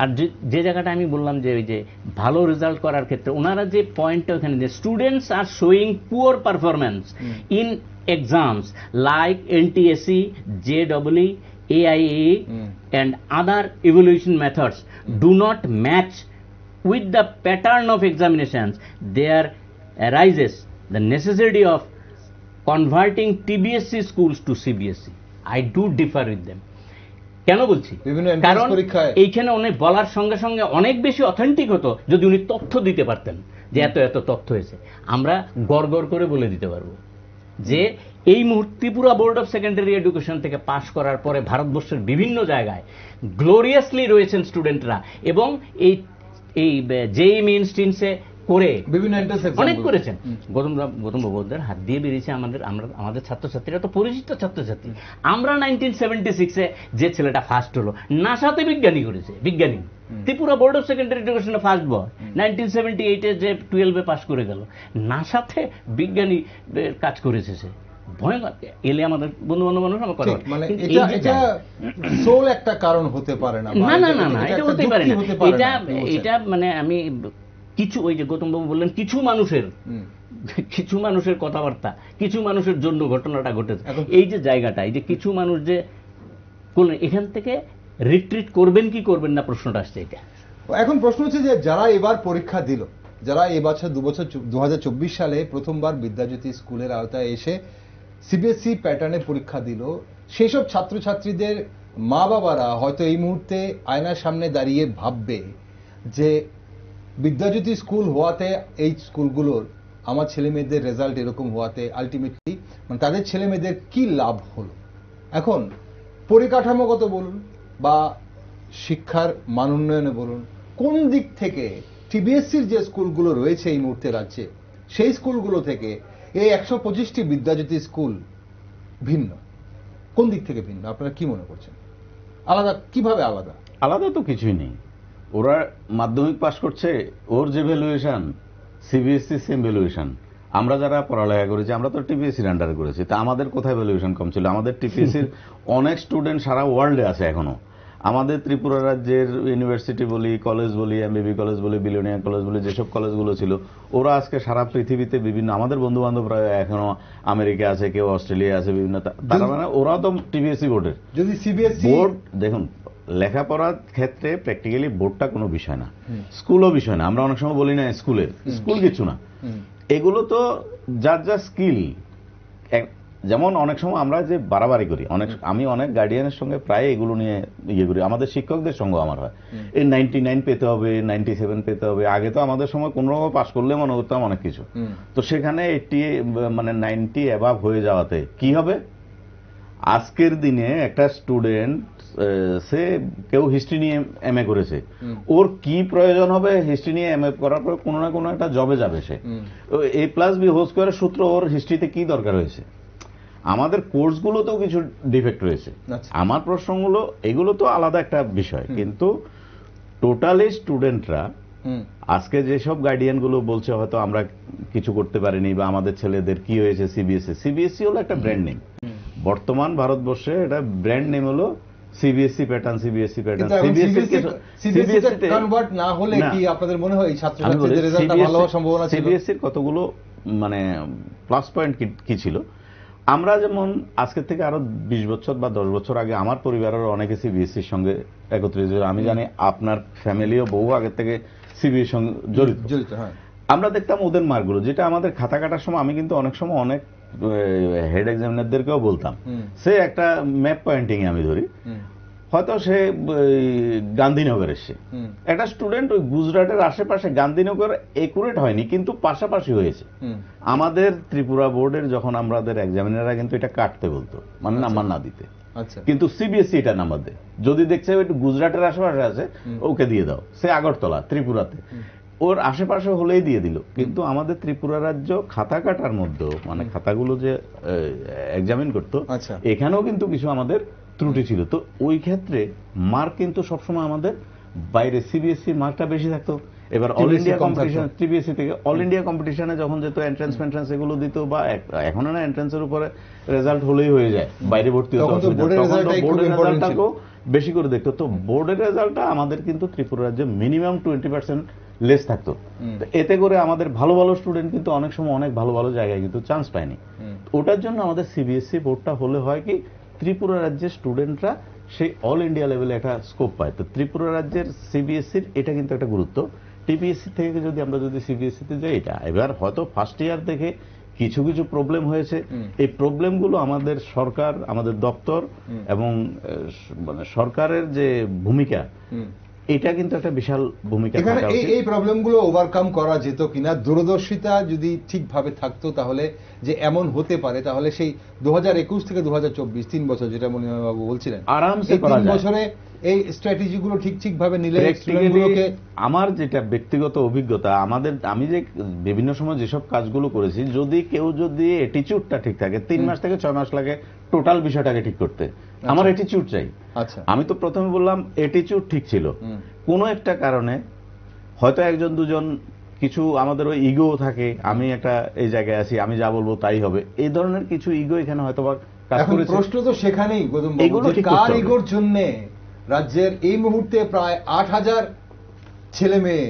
আর যে জায়গাটা আমি বললাম যে ওই যে ভালো রেজাল্ট করার ক্ষেত্রে ওনারা যে পয়েন্টটা ওখানে, যে students are showing poor performance in exams like NTSC, ZW, AIE and other evaluation methods do not match with the pattern of examinations, there arises the necessity of converting TBSC schools to CBSE. I do differ with them. কেন বলছি? কারণ এইখানে অনেক বলার সঙ্গে সঙ্গে অনেক বেশি অথেন্টিক হতো যদি উনি তথ্য দিতে পারতেন। যে এত এত তথ্য হয়েছে, আমরা গড় করে বলে দিতে পারবো যে এই মুহূর্তে Tripura board of secondary education থেকে পাশ করার পরে ভারতবর্ষের বিভিন্ন জায়গায় গ্লোরিয়াসলি রয়েছেন স্টুডেন্টরা, এবং এই জেই মেইনস্ট্রিমসে করে বিভিন্ন অনেক করেছেন। গৌতম বাবুদের হাত দিয়ে বেরিয়েছে আমাদের ছাত্রছাত্রীরা তো পরিচিত ছাত্রছাত্রী। আমরা 1976-এ যে ছেলেটা ফার্স্ট হলো নাসাতে বিজ্ঞানী করেছে, বিজ্ঞানী ত্রিপুরা বোর্ড অফ সেকেন্ডারি এডুকেশনে ফার্স্ট বয়। 1978-এ যে 12-এ পাস করে গেল, নাসাতে বিজ্ঞানী কাজ করেছে সে, ভয়ঙ্কর। এলে আমাদের বন্ধু বান্ধব মানুষ আমার কথা, মানে এটা সোল একটা কারণ হতে পারে না, না না না না, এটা হতে পারে না। এটা মানে আমি কিছু, ওই যে গৌতম বাবু বললেন কিছু মানুষের কথাবার্তা, কিছু মানুষের জন্য ঘটনাটা ঘটেছে। এই যে জায়গাটা, এই যে কিছু মানুষ যে করলেন, এখান থেকে রিট্রিট করবেন কি করবেন না, প্রশ্নটা আসছে এটা। এখন প্রশ্ন হচ্ছে যে যারা এবার পরীক্ষা দিল, যারা এবছর 2024 সালে প্রথমবার বিদ্যাজ্যোতি স্কুলের আওতায় এসে সিবিএসই প্যাটার্নে পরীক্ষা দিল, সেই সব ছাত্রছাত্রীদের মা বাবারা হয়তো এই মুহূর্তে আয়নার সামনে দাঁড়িয়ে ভাববে যে বিদ্যাজ্যোতি স্কুল হওয়াতে, এই স্কুলগুলোর আমার ছেলে মেয়েদের রেজাল্ট এরকম হওয়াতে আলটিমেটলি মানে তাদের ছেলে মেয়েদের কি লাভ হলো। এখন পরিকাঠামোগত বলুন বা শিক্ষার মান উন্নয়নে বলুন, কোন দিক থেকে টিবিএসসির যে স্কুলগুলো রয়েছে এই মুহূর্তে রাজ্যে, সেই স্কুলগুলো থেকে এই 125টি বিদ্যাজ্যোতি স্কুল ভিন্ন? কোন দিক থেকে ভিন্ন আপনারা কি মনে করছেন? আলাদা কিভাবে? আলাদা তো কিছুই নেই। ওরা মাধ্যমিক পাস করছে, ওর যে ভ্যালুয়েশন, সিবিএসসি সেম ভ্যালুয়েশন। আমরা যারা পড়ালেখা করেছি, আমরা তো টিপিএসসির আন্ডারে করেছি, তা আমাদের কোথায় ভ্যালুয়েশন কম ছিল? আমাদের টিপিএসসির অনেক স্টুডেন্ট সারা ওয়ার্ল্ডে আছে এখনো। আমাদের ত্রিপুরা রাজ্যের ইউনিভার্সিটি বলি, কলেজ বলি, এমবিবি কলেজ বলি, বিলিয়নিয়া কলেজ বলি, যেসব কলেজগুলো ছিল, ওরা আজকে সারা পৃথিবীতে বিভিন্ন, আমাদের বন্ধু বান্ধবরা এখনো আমেরিকা আছে, কেউ অস্ট্রেলিয়া আছে, বিভিন্ন, তারা মানে ওরা তো টিপিএসসি বোর্ডের। যদি সিবিএসসি বোর্ড দেখুন, লেখাপড়ার ক্ষেত্রে প্র্যাকটিক্যালি বোর্ডটা কোনো বিষয় না, স্কুলও বিষয় না। আমরা অনেক সময় বলি না স্কুল কিছু না, এগুলো তো যার যা স্কিল। যেমন অনেক সময় আমরা যে বাড়াবাড়ি করি, আমি অনেক গার্ডিয়ানের সঙ্গে প্রায় এগুলো নিয়ে ইয়ে করি, আমাদের শিক্ষকদের সঙ্গে আমার হয় এই 99 পেতে হবে, 97 পেতে হবে। আগে তো আমাদের সময় কোনো রকম পাস করলে মনে করতাম অনেক কিছু, তো সেখানে 80 মানে 90 অ্যাবাভ হয়ে যাওয়াতে কি হবে? আজকের দিনে একটা স্টুডেন্ট, সে কেউ হিস্ট্রি নিয়ে এমএ করেছে, ওর কি প্রয়োজন হবে হিস্ট্রি নিয়ে এমএ করার পর? কোনো না কোনো একটা জবে যাবে সে। A+B² সূত্র ওর হিস্ট্রিতে কি দরকার হয়েছে? আমাদের কোর্সগুলোতেও কিছু ডিফেক্ট রয়েছে। আমার প্রশ্নগুলো এগুলো তো আলাদা একটা বিষয়, কিন্তু টোটালি স্টুডেন্টরা আজকে যেসব গার্ডিয়ানগুলো বলছে হয়তো আমরা কিছু করতে পারিনি বা আমাদের ছেলেদের কি হয়েছে, সিবিএসসি হলো একটা ব্র্যান্ড নেম। বর্তমান ভারতবর্ষে এটা ব্র্যান্ড নেম হলো সিবিএসসি প্যাটার্ন। সিবিএসসি কনভার্ট না হলে কি আপনাদের মনে হয় ছাত্রছাত্রীদের রেজাল্টটা ভালো হওয়ার সম্ভাবনা ছিল? সিবিএসসির কতগুলো মানে প্লাস পয়েন্ট কি ছিল? আমরা যেমন আজকের থেকে আরো 20 বছর বা 10 বছর আগে আমার পরিবারের অনেকে সিবিএসসির সঙ্গে একত্রিত। আমি জানি আপনার ফ্যামিলিও বহু আগে থেকে সিবিএসির সঙ্গে জড়িত। আমরা দেখতাম ওদের মার্কগুলো, যেটা আমাদের খাতা কাটার সময় আমি কিন্তু অনেক সময় অনেক হেড এক্সামিনারদেরকেও বলতাম, সে একটা ম্যাপ পয়েন্টিং আমি ধরি, হয়তো সে গান্ধীনগর এসছে, একটা স্টুডেন্ট ওই গুজরাটের আশেপাশে, গান্ধীনগর একুরেট হয়নি কিন্তু পাশাপাশি হয়েছে। আমাদের ত্রিপুরা বোর্ডের যখন আমাদের এক্সামিনাররা কিন্তু এটা কাটতে বলতো, মানে নাম্বার না দিতে, কিন্তু সিবিএসসি এটা নাম্বার দেয়। যদি দেখছে একটু গুজরাটের আশেপাশে আছে, ওকে দিয়ে দাও, সে আগরতলা ত্রিপুরাতে, ওর আশেপাশে হলেই দিয়ে দিল। কিন্তু আমাদের ত্রিপুরা রাজ্য খাতা কাটার মধ্যে, মানে খাতাগুলো যে এক্সামিন করতো, এখানেও কিন্তু কিছু আমাদের ত্রুটি ছিল। তো ওই ক্ষেত্রে মার্ক কিন্তু সবসময় আমাদের বাইরে সিবিএসসি মার্কটা বেশি থাকতো। এবার অল ইন্ডিয়া কম্পিটিশন, সিবিএসসি থেকে অল ইন্ডিয়া কম্পিটিশনে যখন যেত এন্ট্রান্স ফেন্ট্রান্স এগুলো দিত, বা এখন না এন্ট্রান্সের উপরে রেজাল্ট হলেই হয়ে যায়, বাইরে ভর্তি হতে হবে, বোর্ডের রেজাল্টটাকেও বেশি করে দেখতো। তো বোর্ডের রেজাল্টটা আমাদের কিন্তু ত্রিপুরা রাজ্যে মিনিমাম 20% লেস থাকতো। এতে করে আমাদের ভালো ভালো স্টুডেন্ট কিন্তু অনেক সময় অনেক ভালো ভালো জায়গায় কিন্তু চান্স পায়নি। ওটার জন্য আমাদের সিবিএসসি বোর্ডটা হলে হয় কি, ত্রিপুরা রাজ্যের স্টুডেন্টরা সেই অল ইন্ডিয়া লেভেলে একটা স্কোপ পায়। তো ত্রিপুরা রাজ্যের সিবিএসসির এটা কিন্তু একটা গুরুত্ব। টিপিএসসি থেকে যদি আমরা সিবিএসসিতে যাই, এটা এবার হয়তো ফার্স্ট ইয়ার থেকে কিছু কিছু প্রবলেম হয়েছে। এই প্রবলেমগুলো আমাদের সরকার, আমাদের দপ্তর এবং মানে সরকারের যে ভূমিকা, এটা কিন্তু একটা বিশাল ভূমিকা এখানে থাকা উচিত। এই প্রবলেমগুলো ওভারকাম করা যেত কিনা, দূরদর্শিতা যদি ঠিকভাবে থাকতো তাহলে যে এমন হতে পারে, তাহলে সেই 2021 থেকে 2024 3 বছর যেটা মনিমাবাবু বলছিলেন, আরামসে এই করা 3 যায়। বছরে এই স্ট্র্যাটেজিগুলো ঠিকভাবে নিলে Practically স্টুডেন্টগুলোকে আমার যেটা ব্যক্তিগত অভিজ্ঞতা, আমি যে বিভিন্ন সময় যেসব কাজগুলো করেছি, যদি অ্যাটিটিউডটা ঠিক থাকে, 3 মাস থেকে 6 মাস লাগে টোটাল বিষয়টাকে ঠিক করতে। আমার অ্যাটিটিউড চাই। আচ্ছা, আমি তো প্রথমে বললাম অ্যাটিটিউড ঠিক ছিল, কোনো একটা কারণে হয়তো একজন দুজন কিছু আমাদের ওই ইগো থাকে, আমি একটা এই জায়গায় আছি, আমি যা বলবো তাই হবে, এই ধরনের কিছু ইগো এখানে হয়তো কাজ এখন করেছে। প্রশ্ন তো সেখানেই গৌতম বাবু, এগুলো যে ঠিক করতে কার হবে। ইগোর জন্য রাজ্যের এই মুহূর্তে প্রায় 8,000 ছেলে মেয়ে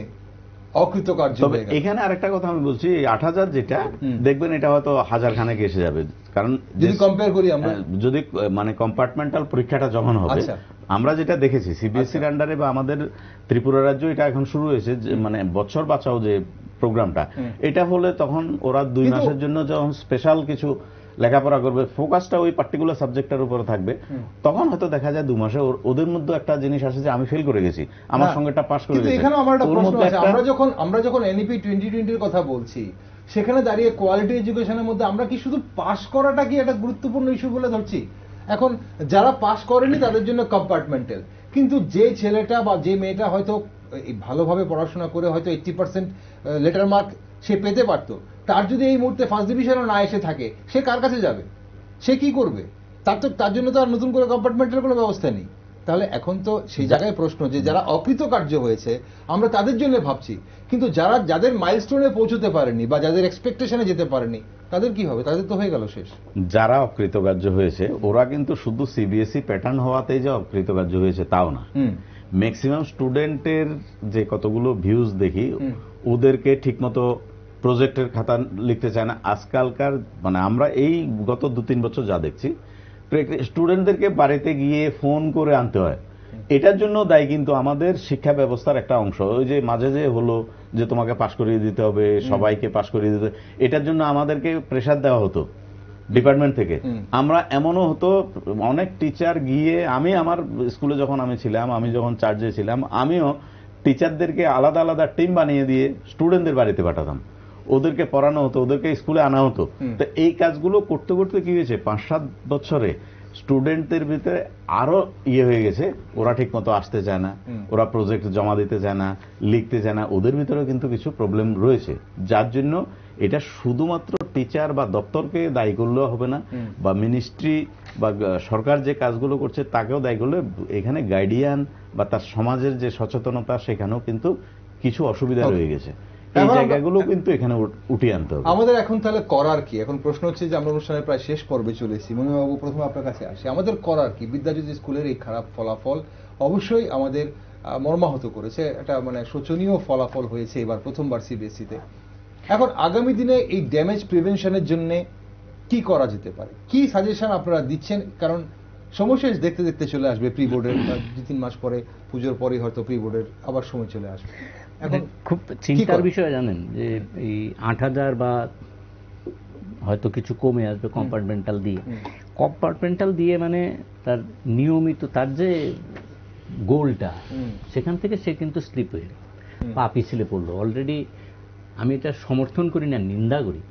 অকৃতকার্য তবে হয়ে গেল। এখানে আরেকটা কথা আমি বলছি, 8,000 যেটা দেখবেন এটা হয়তো 1000 খানেক এসে যাবে, কারণ যদি কম্পেয়ার করি আমরা, যদি মানে কম্পার্টমেন্টাল পরীক্ষাটা যখন হবে, আচ্ছা। আমরা যেটা দেখেছি সিবিএসসির আন্ডারে বা আমাদের ত্রিপুরা রাজ্য এটা এখন শুরু হয়েছে, মানে বছর বাঁচাও যে প্রোগ্রামটা, এটা হলে তখন ওরা 2 মাসের জন্য যখন স্পেশাল কিছু লেখাপড়া করবে, ফোকাসটা ওই পার্টিকুলার সাবজেক্টের উপরে থাকবে, তখন হয়তো দেখা যায় 2 মাসে ওদের মধ্যে একটা জিনিস আসে যে আমি ফেল করে গেছি, আমার সঙ্গেটা পাস করে কিন্তু গেছে। এখানে আমার একটা ওর প্রশ্ন মধ্যে আছে, একটা আমরা যখন এনইপি 2020 এর কথা বলছি, সেখানে দাঁড়িয়ে কোয়ালিটি এডুকেশনের মধ্যে আমরা কি শুধু পাস করাটা কি একটা গুরুত্বপূর্ণ ইস্যু বলে ধরছি? এখন যারা পাস করেনি তাদের জন্য কম্পার্টমেন্টাল, কিন্তু যে ছেলেটা বা যে মেয়েটা হয়তো ভালোভাবে পড়াশোনা করে হয়তো 80% লেটার মার্ক সে পেতে পারতো, তার যদি এই মুহূর্তে ফার্স্ট ডিভিশনও না এসে থাকে, সে কার কাছে যাবে? সে কি করবে? তার জন্য তো আর নতুন করে কম্পার্টমেন্টের কোনো ব্যবস্থা নেই। তাহলে এখন তো সেই জায়গায় প্রশ্ন যে যারা অকৃতকার্য হয়েছে আমরা তাদের জন্য ভাবছি, কিন্তু যাদের মাইলস্টোনে পৌঁছতে পারেনি বা যাদের এক্সপেকটেশনে যেতে পারেনি, তাদের কি হবে? তাদের তো হয়ে গেল শেষ। যারা অকৃতকার্য হয়েছে ওরা কিন্তু শুধু সিবিএসই প্যাটার্ন হওয়াতেই যে অকৃতকার্য হয়েছে তাও না। ম্যাক্সিমাম স্টুডেন্টের যে কতগুলো ভিউজ দেখি, ওদেরকে ঠিকমতো প্রজেক্টের খাতা লিখতে চায় না আজকালকার, মানে আমরা এই গত 2-3 বছর যা দেখছি, স্টুডেন্টদেরকে বাড়িতে গিয়ে ফোন করে আনতে হয়। এটার জন্য দায়ী কিন্তু আমাদের শিক্ষা ব্যবস্থার একটা অংশ। ওই যে মাঝে যে হলো যে তোমাকে পাশ করিয়ে দিতে হবে, সবাইকে পাশ করিয়ে দিতে, এটার জন্য আমাদেরকে প্রেসার দেওয়া হতো ডিপার্টমেন্ট থেকে। আমরা এমনও হতো অনেক টিচার গিয়ে, আমি আমার স্কুলে যখন আমি ছিলাম, আমি যখন চার্জে ছিলাম, আমিও টিচারদেরকে আলাদা আলাদা টিম বানিয়ে দিয়ে স্টুডেন্টদের বাড়িতে পাঠাতাম, ওদেরকে পড়ানো হতো, ওদেরকে স্কুলে আনা হতো। তো এই কাজগুলো করতে করতে কি হয়েছে, 5-7 বছরে স্টুডেন্টদের ভিতরে আরো হয়ে গেছে, ওরা ঠিক মতো আসতে চায় না, ওরা প্রজেক্ট জমা দিতে চায় না, লিখতে চায় না, ওদের ভিতরেও কিন্তু কিছু প্রবলেম রয়েছে। যার জন্য এটা শুধুমাত্র টিচার বা দপ্তরকে দায়ী করলেও হবে না, বা মিনিস্ট্রি বা সরকার যে কাজগুলো করছে তাকেও দায়ী করলে, এখানে গাইডিয়ান বা তার সমাজের যে সচেতনতা, সেখানেও কিন্তু কিছু অসুবিধা রয়ে গেছে। এই জায়গাগুলো কিন্তু এখানে উঠিয়ে আনতে হবে। আমাদের এখন তাহলে করার কি? এখন প্রশ্ন হচ্ছে যে আমরা অনুষ্ঠানের প্রায় শেষ পর্বে চলেছি। মনিবাবু, প্রথমে আপনার কাছে আসি, আমাদের করার কি? বিদ্যাজ্যোতি স্কুলের এই খারাপ ফলাফল অবশ্যই আমাদের মর্মাহত করেছে, একটা মানে শোচনীয় ফলাফল হয়েছে এবার প্রথমবার সিবিএসইতে। এখন আগামী দিনে এই ড্যামেজ প্রিভেনশনের জন্য কি করা যেতে পারে? কি সাজেশন আপনারা দিচ্ছেন? কারণ সমস্যা দেখতে দেখতে চলে আসবে প্রি বোর্ডের, 2-3 মাস পরে, পুজোর পরে হয়তো প্রি বোর্ডের আবার সময় চলে আসবে। এখন খুব চিন্তার বিষয় জানেন যে এই 8,000 বা হয়তো কিছু কমে আসবে কম্পার্টমেন্টাল দিয়ে মানে তার নিয়মিত তার যে গোলটা, সেখান থেকে সে কিন্তু স্লিপ হয়ে গেল, পা পিছলে পড়লো। অলরেডি আমি এটা সমর্থন করি না, নিন্দা করি,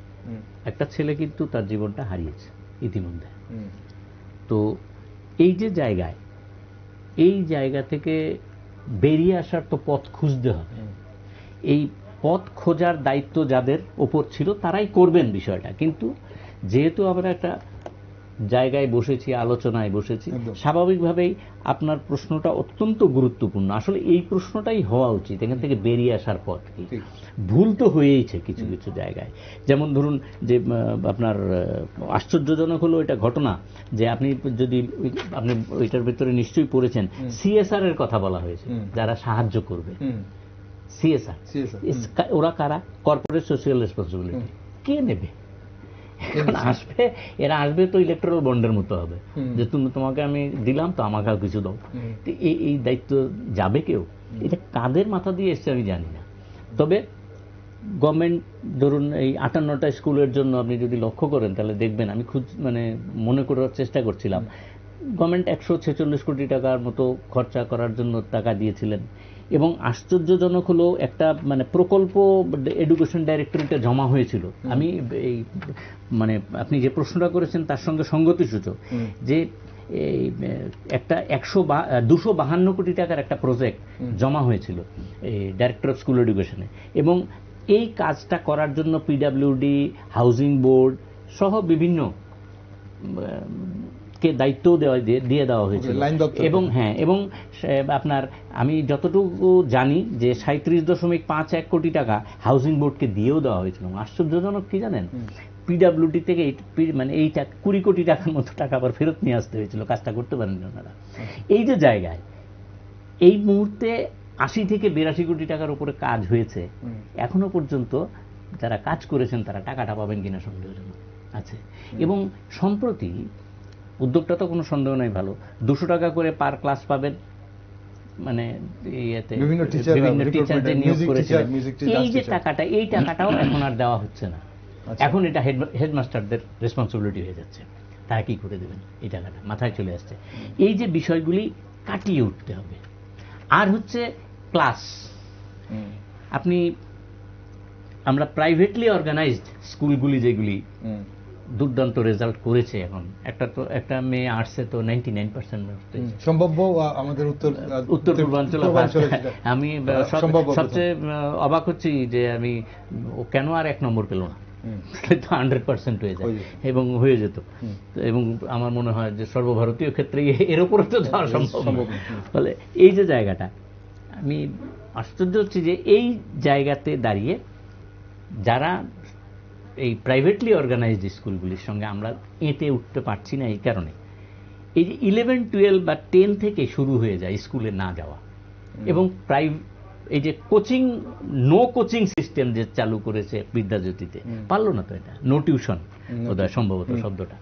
একটা ছেলে কিন্তু তার জীবনটা হারিয়েছে ইতিমধ্যে। তো এই যে জায়গায়, এই জায়গা থেকে বেরিয়ে আসার তো পথ খুঁজতে হবে। এই পথ খোঁজার দায়িত্ব যাদের ওপর ছিল তারাই করবেন বিষয়টা। কিন্তু যেহেতু আমরা একটা জায়গায় বসেছি, আলোচনায় বসেছি, স্বাভাবিকভাবেই আপনার প্রশ্নটা অত্যন্ত গুরুত্বপূর্ণ। আসলে এই প্রশ্নটাই হওয়া উচিত, এখান থেকে বেরিয়ে আসার পথ কি। ভুল তো হয়েইছে কিছু কিছু জায়গায়, যেমন ধরুন যে আপনার আশ্চর্যজনক হলো এটা ঘটনা যে আপনি যদি আপনি ওইটার ভেতরে নিশ্চয়ই পড়েছেন, সিএসআর এর কথা বলা হয়েছে, যারা সাহায্য করবে। সিএসআর ওরা কারা? Corporate social responsibility. কে নেবে? আসবে, এরা আসবে তো ইলেকট্রাল বন্ডের মতো হবে, যে তোমাকে আমি দিলাম তো আমাকেও কিছু দাও। এই দায়িত্ব যাবে কেউ? এটা কাদের মাথা দিয়ে এসছে আমি জানি না। তবে গভর্নমেন্ট ধরুন এই 58টা স্কুলের জন্য আপনি যদি লক্ষ্য করেন তাহলে দেখবেন, আমি খুব মানে মনে করার চেষ্টা করছিলাম, গভর্নমেন্ট 146 কোটি টাকার মতো খরচা করার জন্য টাকা দিয়েছিলেন, এবং আশ্চর্যজনক হলো একটা মানে প্রকল্প এডুকেশন ডাইরেক্টরেটে জমা হয়েছিল। আমি এই মানে আপনি যে প্রশ্নটা করেছেন তার সঙ্গে সঙ্গতিসূচক, যে একটা 252 কোটি টাকার একটা প্রজেক্ট জমা হয়েছিল এই ডাইরেক্টর অফ স্কুল এডুকেশনে, এবং এই কাজটা করার জন্য পিডাব্লিউডি, হাউজিং বোর্ড সহ বিভিন্ন কে দায়িত্ব দিয়ে দেওয়া হয়েছিল। এবং হ্যাঁ, এবং আপনার আমি যতটুকু জানি যে 37.51 কোটি টাকা হাউজিং বোর্ডকে দিয়েও দেওয়া হয়েছিল। আশ্চর্যজনক কি জানেন, পিডাব্লিউডি থেকে মানে এইটা 20 কোটি টাকার মতো টাকা আবার ফেরত নিয়ে আসতে হয়েছিল, কাজটা করতে পারেননি ওনারা। এই যে জায়গায় এই মুহূর্তে 80 থেকে 82 কোটি টাকার উপরে কাজ হয়েছে, এখনো পর্যন্ত যারা কাজ করেছেন তারা টাকাটা পাবেন কিনা সন্দেহজনক আছে। এবং সম্প্রতি উদ্যোগটা তো কোনো সন্দেহ নাই ভালো, 200 টাকা করে পার ক্লাস পাবেন, মানে বিভিন্ন টিচারদের নিয়োগ করেছিলেন। এই যে টাকাটা, এই টাকাটাও এখন আর দেওয়া হচ্ছে না। এখন এটা হেডমাস্টারদের রেসপন্সিবিলিটি হয়ে যাচ্ছে, তারা কি করে দেবেন এই টাকাটা, মাথায় চলে আসছে। এই যে বিষয়গুলি কাটিয়ে উঠতে হবে। আর হচ্ছে ক্লাস, আমরা প্রাইভেটলি অর্গানাইজড স্কুলগুলি যেগুলি দুর্দান্ত রেজাল্ট করেছে, এখন একটা মেয়ে আর্টসে তো 99% সম্ভাব্য আমাদের উত্তর পূর্বাঞ্চল। আমি সবচেয়ে অবাক হচ্ছি যে আমি কেন আর 1 নম্বর পেল না, তো 100% হয়ে যায় এবং হয়ে যেত। এবং আমার মনে হয় যে সর্বভারতীয় ক্ষেত্রে এর উপরে তো যাওয়া সম্ভব। ফলে এই যে জায়গাটা, আমি আশ্চর্য হচ্ছি যে এই জায়গাতে দাঁড়িয়ে যারা এই প্রাইভেটলি অর্গানাইজড স্কুলগুলির সঙ্গে আমরা এঁটে উঠতে পারছি না। এই কারণে এই যে 11, 12 বা 10 থেকে শুরু হয়ে যায় স্কুলে না যাওয়া, এবং এই যে কোচিং, নো কোচিং সিস্টেম যে চালু করেছে বিদ্যাজ্যোতিতে, পারলো না তো এটা, নো টিউশন বোধহয় সম্ভবত শব্দটা।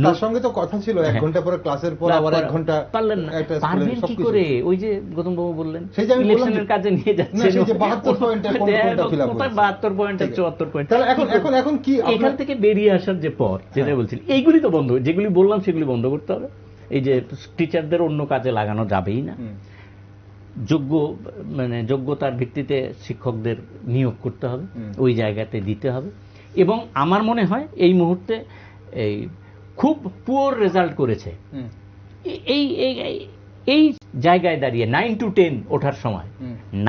তার সঙ্গে তো কথা ছিল 1 ঘন্টা পরে ক্লাসের পর আবার 1 ঘন্টা, পারলেন না। পারবেন কি করে? ওই যে গৌতম বাবু বললেন ইলেকশনের কাজে নিয়ে যাচ্ছে, 72 পয়েন্টে 74 পয়েন্টে 74 পয়েন্ট। তাহলে এখন কি এখান থেকে বেরিয়ে আসার যে পথ, যেটা বলছিল, এইগুলি তো বন্ধ, যেগুলি বললাম সেগুলি বন্ধ করতে হবে। এই যে টিচারদের অন্য কাজে লাগানো যাবেই না, যোগ্যতার ভিত্তিতে শিক্ষকদের নিয়োগ করতে হবে, ওই জায়গাতে দিতে হবে। এবং আমার মনে হয় এই মুহূর্তে এই খুব পুয়ার রেজাল্ট করেছে এই জায়গায় দাঁড়িয়ে 9 to 10 ওঠার সময়,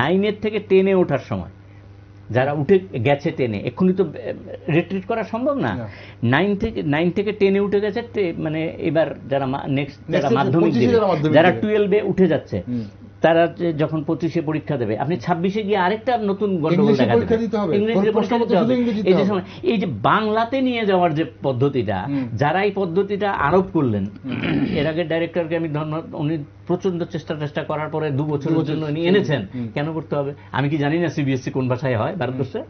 9 থেকে 10 ওঠার সময় যারা উঠে গেছে 10-এ, এক্ষুনি তো রিট্রিট করা সম্ভব না। 9 থেকে 10-এ উঠে গেছে, মানে এবার যারা নেক্সট যারা মাধ্যমিক দেবে, যারা 12-এ উঠে যাচ্ছে, তারা যখন 25-এ পরীক্ষা দেবে, আপনি 26-এ গিয়ে আরেকটা নতুন গন্ডগোল দেখা দেবে, ইংরেজিতে পরীক্ষা দিতে হবে। এই যে সময় এই যে বাংলাতে নিয়ে যাওয়ার যে পদ্ধতিটা, যারা এই পদ্ধতিটা আরোপ করলেন, এর আগে ডাইরেক্টরকে আমি ধন্যবাদ, উনি প্রচন্ড চেষ্টা করার পরে 2 বছরের জন্য নিয়ে এনেছেন। কেন করতে হবে? আমি কি জানি না সিবিএসসি কোন ভাষায় হয় ভারতবর্ষে?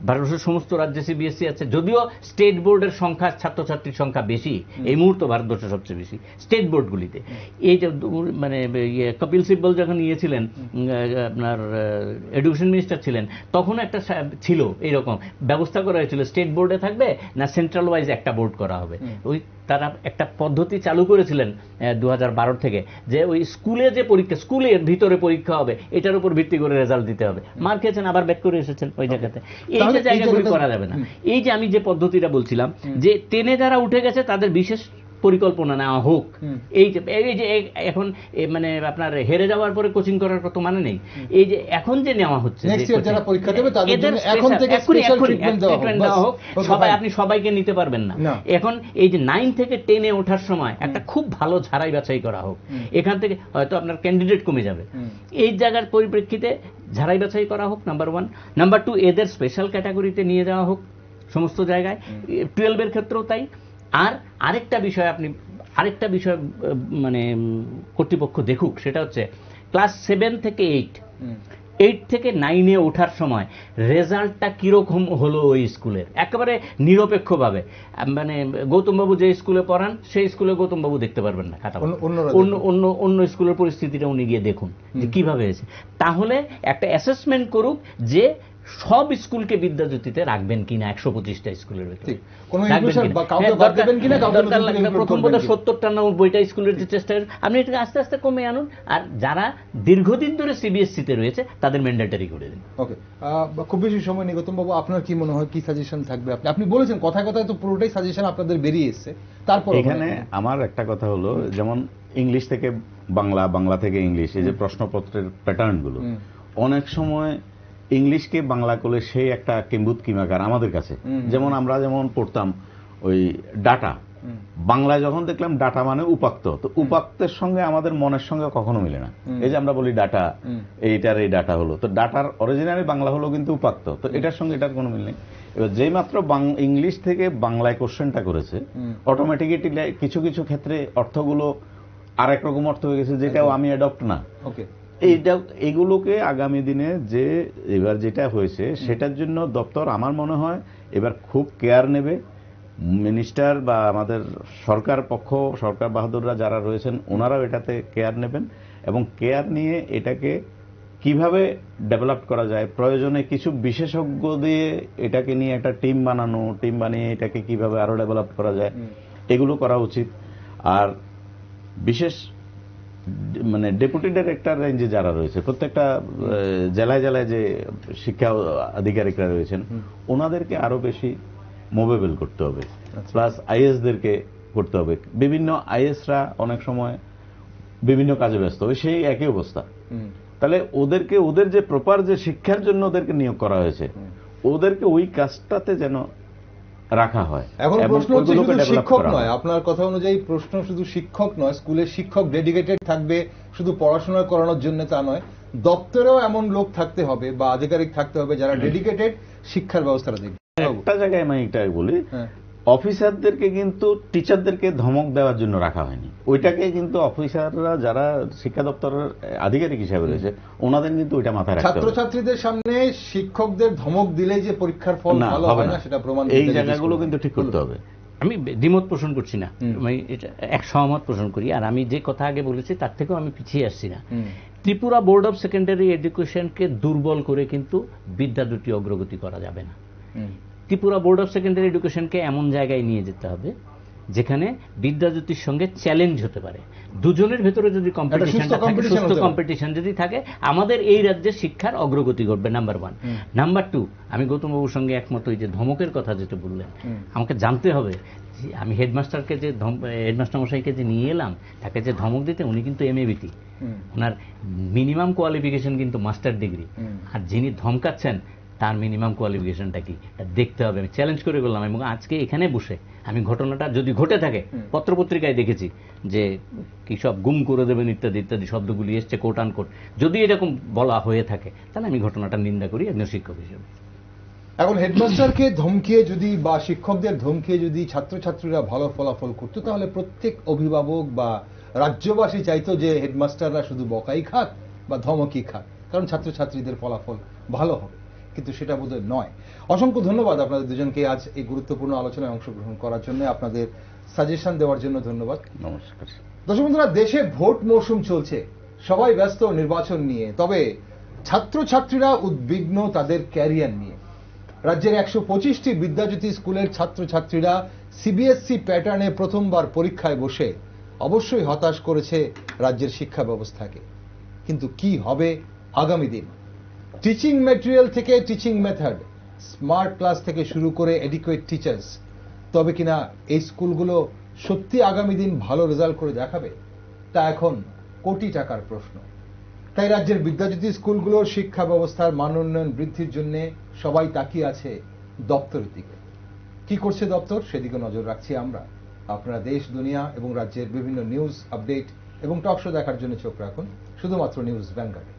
ভারতবর্ষের সমস্ত রাজ্যে সিবিএসসি আছে, যদিও স্টেট বোর্ডের সংখ্যা, ছাত্রছাত্রীর সংখ্যা বেশি এই মুহূর্তে ভারতবর্ষে সবচেয়ে বেশি স্টেট বোর্ডগুলিতে। এই যে মানে কপিল সিব্বল যখন নিয়েছিলেন, আপনার এডুকেশন মিনিস্টার ছিলেন, তখন একটা ছিল এইরকম ব্যবস্থা করা হয়েছিল, স্টেট বোর্ডে থাকবে না সেন্ট্রাল ওয়াইজ একটা বোর্ড করা হবে। ওই তারা একটা পদ্ধতি চালু করেছিলেন 2012 থেকে, যে ওই স্কুলে যে পরীক্ষা, স্কুলের ভিতরে পরীক্ষা হবে, এটার উপর ভিত্তি করে রেজাল্ট দিতে হবে। মার খেয়েছেন, আবার ব্যাক করে এসেছেন ওই জায়গাতে। এই যে জায়গাগুলি করা যাবে না। এই যে আমি যে পদ্ধতিটা বলছিলাম, যে 10-এ যারা উঠে গেছে তাদের বিশেষ পরিকল্পনা নেওয়া হোক। এই যে এখন মানে আপনার হেরে যাওয়ার পরে কোচিং করার কত মানে নেই। এই যে এখন যে নেওয়া হচ্ছে, আপনি সবাইকে নিতে পারবেন না। এখন এই যে 9 থেকে 10-এ ওঠার সময় একটা খুব ভালো ঝাড়াই বাছাই করা হোক। এখান থেকে হয়তো আপনার ক্যান্ডিডেট কমে যাবে, এই জায়গার পরিপ্রেক্ষিতে ঝাড়াই বাছাই করা হোক, নাম্বার 1। নাম্বার 2, এদের স্পেশাল ক্যাটাগরিতে নিয়ে যাওয়া হোক সমস্ত জায়গায়, 12-এর ক্ষেত্রেও তাই। আর আরেকটা বিষয় মানে কর্তৃপক্ষ দেখুক, সেটা হচ্ছে ক্লাস 7 থেকে 8 থেকে 9-এ ওঠার সময় রেজাল্টটা কিরকম হলো ওই স্কুলের, একেবারে নিরপেক্ষভাবে। মানে গৌতমবাবু যে স্কুলে পড়ান সেই স্কুলে গৌতমবাবু দেখতে পারবেন না খাতা, অন্য স্কুলের পরিস্থিতিটা উনি গিয়ে দেখুন যে কিভাবে হয়েছে। তাহলে একটা অ্যাসেসমেন্ট করুক যে সব স্কুলকে বিদ্যাজ্যোতিতে রাখবেন কিনা 125টা স্কুলের ভেতরে কোনো ইনক্লুশন বা কাউকে বাদ দেবেন কিনা, কাউকে দরকার লাগবে include প্রথম করবেন বোধহয় কিনা? 70টা না 90টা স্কুলের যে চেষ্টা, আপনি এটাকে আস্তে আস্তে কমে আনুন, আর যারা দীর্ঘদিন ধরে সিবিএসসিতে রয়েছে তাদের ম্যান্ডেটরি করে দিন। ওকে, খুব বেশি সময় নেই। গৌতম বাবু, আপনার কি মনে হয়, কি সাজেশন থাকবে? আপনি বলেছেন কথায় কথায় তো পুরোটাই সাজেশন আপনাদের বেরিয়ে এসছে, তারপর এখানে আমার একটা কথা হলো, যেমন ইংলিশ থেকে বাংলা, বাংলা থেকে ইংলিশ, এই যে প্রশ্নপত্রের প্যাটার্নগুলো, অনেক সময় ইংলিশকে বাংলা করলে সেই একটা কিম্বুত কিমাকার আমাদের কাছে। যেমন আমরা যেমন পড়তাম ওই ডাটা, বাংলায় যখন দেখলাম ডাটা মানে উপাত্ত, তো উপাত্তের সঙ্গে আমাদের মনের সঙ্গে কখনো মিলে না। এই যে আমরা বলি ডাটা, এইটার এই ডাটা হলো, তো ডাটার অরিজিনালি বাংলা হলো কিন্তু উপাত্ত, তো এটার সঙ্গে এটার কোনো মিল নেই। এবার যেই মাত্র ইংলিশ থেকে বাংলায় কোশ্চেনটা করেছে, অটোমেটিক্যালি কিছু কিছু ক্ষেত্রে অর্থগুলো আরেক রকম অর্থ হয়ে গেছে, যেটাও আমি অ্যাডপ্ট না। ওকে, এগুলোকে আগামী দিনে যে এবার যেটা হয়েছে সেটার জন্য দপ্তর আমার মনে হয় এবার খুব কেয়ার নেবে। মিনিস্টার বা আমাদের সরকার পক্ষ, সরকার বাহাদুররা যারা রয়েছেন, ওনারাও এটাতে কেয়ার নেবেন, এবং কেয়ার নিয়ে এটাকে কিভাবে ডেভেলপ করা যায়, প্রয়োজনে কিছু বিশেষজ্ঞ দিয়ে এটাকে নিয়ে একটা টিম বানানো, টিম বানিয়ে এটাকে কিভাবে আরো ডেভেলপ করা যায়, এগুলো করা উচিত। আর বিশেষ মানে ডেপুটি ডাইরেক্টর রেঞ্জে যারা রয়েছে, প্রত্যেকটা জেলায় জেলায় যে শিক্ষা আধিকারিকরা রয়েছেন, ওনাদেরকে আরো বেশি মোভেবল করতে হবে, প্লাস আইএসদেরকে করতে হবে। বিভিন্ন আইএসরা অনেক সময় বিভিন্ন কাজে ব্যস্ত, সেই একই অবস্থা। তাহলে ওদেরকে, ওদের যে প্রপার যে শিক্ষার জন্য ওদেরকে নিয়োগ করা হয়েছে, ওদেরকে ওই কাজটাতে যেন রাখা হয়। এখন প্রশ্ন হচ্ছে শুধু শিক্ষক নয়, আপনার কথা অনুযায়ী প্রশ্ন শুধু শিক্ষক নয়, স্কুলের শিক্ষক ডেডিকেটেড থাকবে শুধু পড়াশোনা করানোর জন্য তা নয়, দপ্তরেও এমন লোক থাকতে হবে বা আধিকারিক থাকতে হবে যারা ডেডিকেটেড শিক্ষার ব্যবস্থাটা দেখবে। একটা জায়গায় আমি এটা বলি, অফিসারদেরকে কিন্তু টিচারদেরকে ধমক দেওয়ার জন্য রাখা হয়নি, ওইটাকে কিন্তু অফিসাররা যারা শিক্ষা দপ্তরের আধিকারিক হিসাবে রয়েছে, ওনাদের কিন্তু ওইটা মাথায় রাখতে হবে। ছাত্রছাত্রীদের সামনে শিক্ষকদের ধমক দিলে যে পরীক্ষার ফল ভালো হয় না, সেটা প্রমাণ এই জায়গাগুলো কিন্তু ঠিক করতে হবে। আমি দ্বিমত পোষণ করছি না, আমি এটা এক সহমত পোষণ করি। আর আমি যে কথা আগে বলেছি তার থেকেও আমি পিছিয়ে আসছি না। ত্রিপুরা বোর্ড অফ সেকেন্ডারি এডুকেশনকে দুর্বল করে কিন্তু বিদ্যাজ্যোতি অগ্রগতি করা যাবে না। ত্রিপুরা বোর্ড অফ সেকেন্ডারি এডুকেশনকে এমন জায়গায় নিয়ে যেতে হবে যেখানে বিদ্যাজ্যোতির সঙ্গে চ্যালেঞ্জ হতে পারে। দুজনের ভেতরে যদি কম্পিটিশনটা থাকে, সুস্থ কম্পিটিশন যদি থাকে, আমাদের এই রাজ্যের শিক্ষার অগ্রগতি ঘটবে, নাম্বার 1। নাম্বার 2, আমি গৌতম বাবুর সঙ্গে একমত, ওই যে ধমকের কথা যেটা বললেন, আমাকে জানতে হবে যে আমি হেডমাস্টারকে যে হেডমাস্টার মশাইকে যে নিয়ে এলাম, তাকে যে ধমক দিতে, উনি কিন্তু এমএবিটি, ওনার মিনিমাম কোয়ালিফিকেশন কিন্তু মাস্টার ডিগ্রি, আর যিনি ধমকাচ্ছেন তার মিনিমাম কোয়ালিফিকেশনটা কি দেখতে হবে। আমি চ্যালেঞ্জ করে বললাম, এবং আজকে এখানে বসে আমি ঘটনাটা যদি ঘটে থাকে, পত্রপত্রিকায় দেখেছি যে কি সব গুম করে দেবেন ইত্যাদি ইত্যাদি শব্দগুলি এসছে, কোট আন কোট, যদি এরকম বলা হয়ে থাকে তাহলে আমি ঘটনাটা নিন্দা করি একজন শিক্ষক হিসেবে। এখন হেডমাস্টারকে ধমকিয়ে যদি বা শিক্ষকদের ধমকিয়ে যদি ছাত্রছাত্রীরা ভালো ফলাফল করতো, তাহলে প্রত্যেক অভিভাবক বা রাজ্যবাসী চাইতো যে হেডমাস্টাররা শুধু বকাই খাক বা ধমকি খাক, কারণ ছাত্রছাত্রীদের ফলাফল ভালো হবে। কিন্তু সেটা বোধহয় নয়। অসংখ্য ধন্যবাদ আপনাদের দুজনকে আজ এই গুরুত্বপূর্ণ আলোচনায় অংশগ্রহণ করার জন্য, আপনাদের সাজেশন দেওয়ার জন্য ধন্যবাদ। নমস্কার। দর্শক বন্ধুরা, দেশে ভোট মৌসুম চলছে, সবাই ব্যস্ত নির্বাচন নিয়ে, তবে ছাত্রছাত্রীরা উদ্বিগ্ন তাদের ক্যারিয়ার নিয়ে। রাজ্যের 125টি বিদ্যাজ্যোতি স্কুলের ছাত্রছাত্রীরা সিবিএসসি প্যাটার্নে প্রথমবার পরীক্ষায় বসে অবশ্যই হতাশ করেছে রাজ্যের শিক্ষা ব্যবস্থাকে। কিন্তু কি হবে আগামী দিন? টিচিং ম্যাটেরিয়াল থেকে টিচিং মেথড, স্মার্ট ক্লাস থেকে শুরু করে এডিকুয়েট টিচার্স, তবে কিনা এই স্কুলগুলো সত্যি আগামী দিন ভালো রেজাল্ট করে দেখাবে? তা এখন কোটি টাকার প্রশ্ন। তাই রাজ্যের বিদ্যাজ্যোতি স্কুলগুলোর শিক্ষা ব্যবস্থার মান উন্নয়ন বৃদ্ধির জন্য সবাই তাকিয়ে আছে দপ্তরের দিকে। কি করছে দপ্তর, সেদিকে নজর রাখছি আমরা। আপনারা দেশ, দুনিয়া এবং রাজ্যের বিভিন্ন নিউজ আপডেট এবং টক শো দেখার জন্য চোখ রাখুন শুধুমাত্র নিউজ ভ্যানগার্ডে।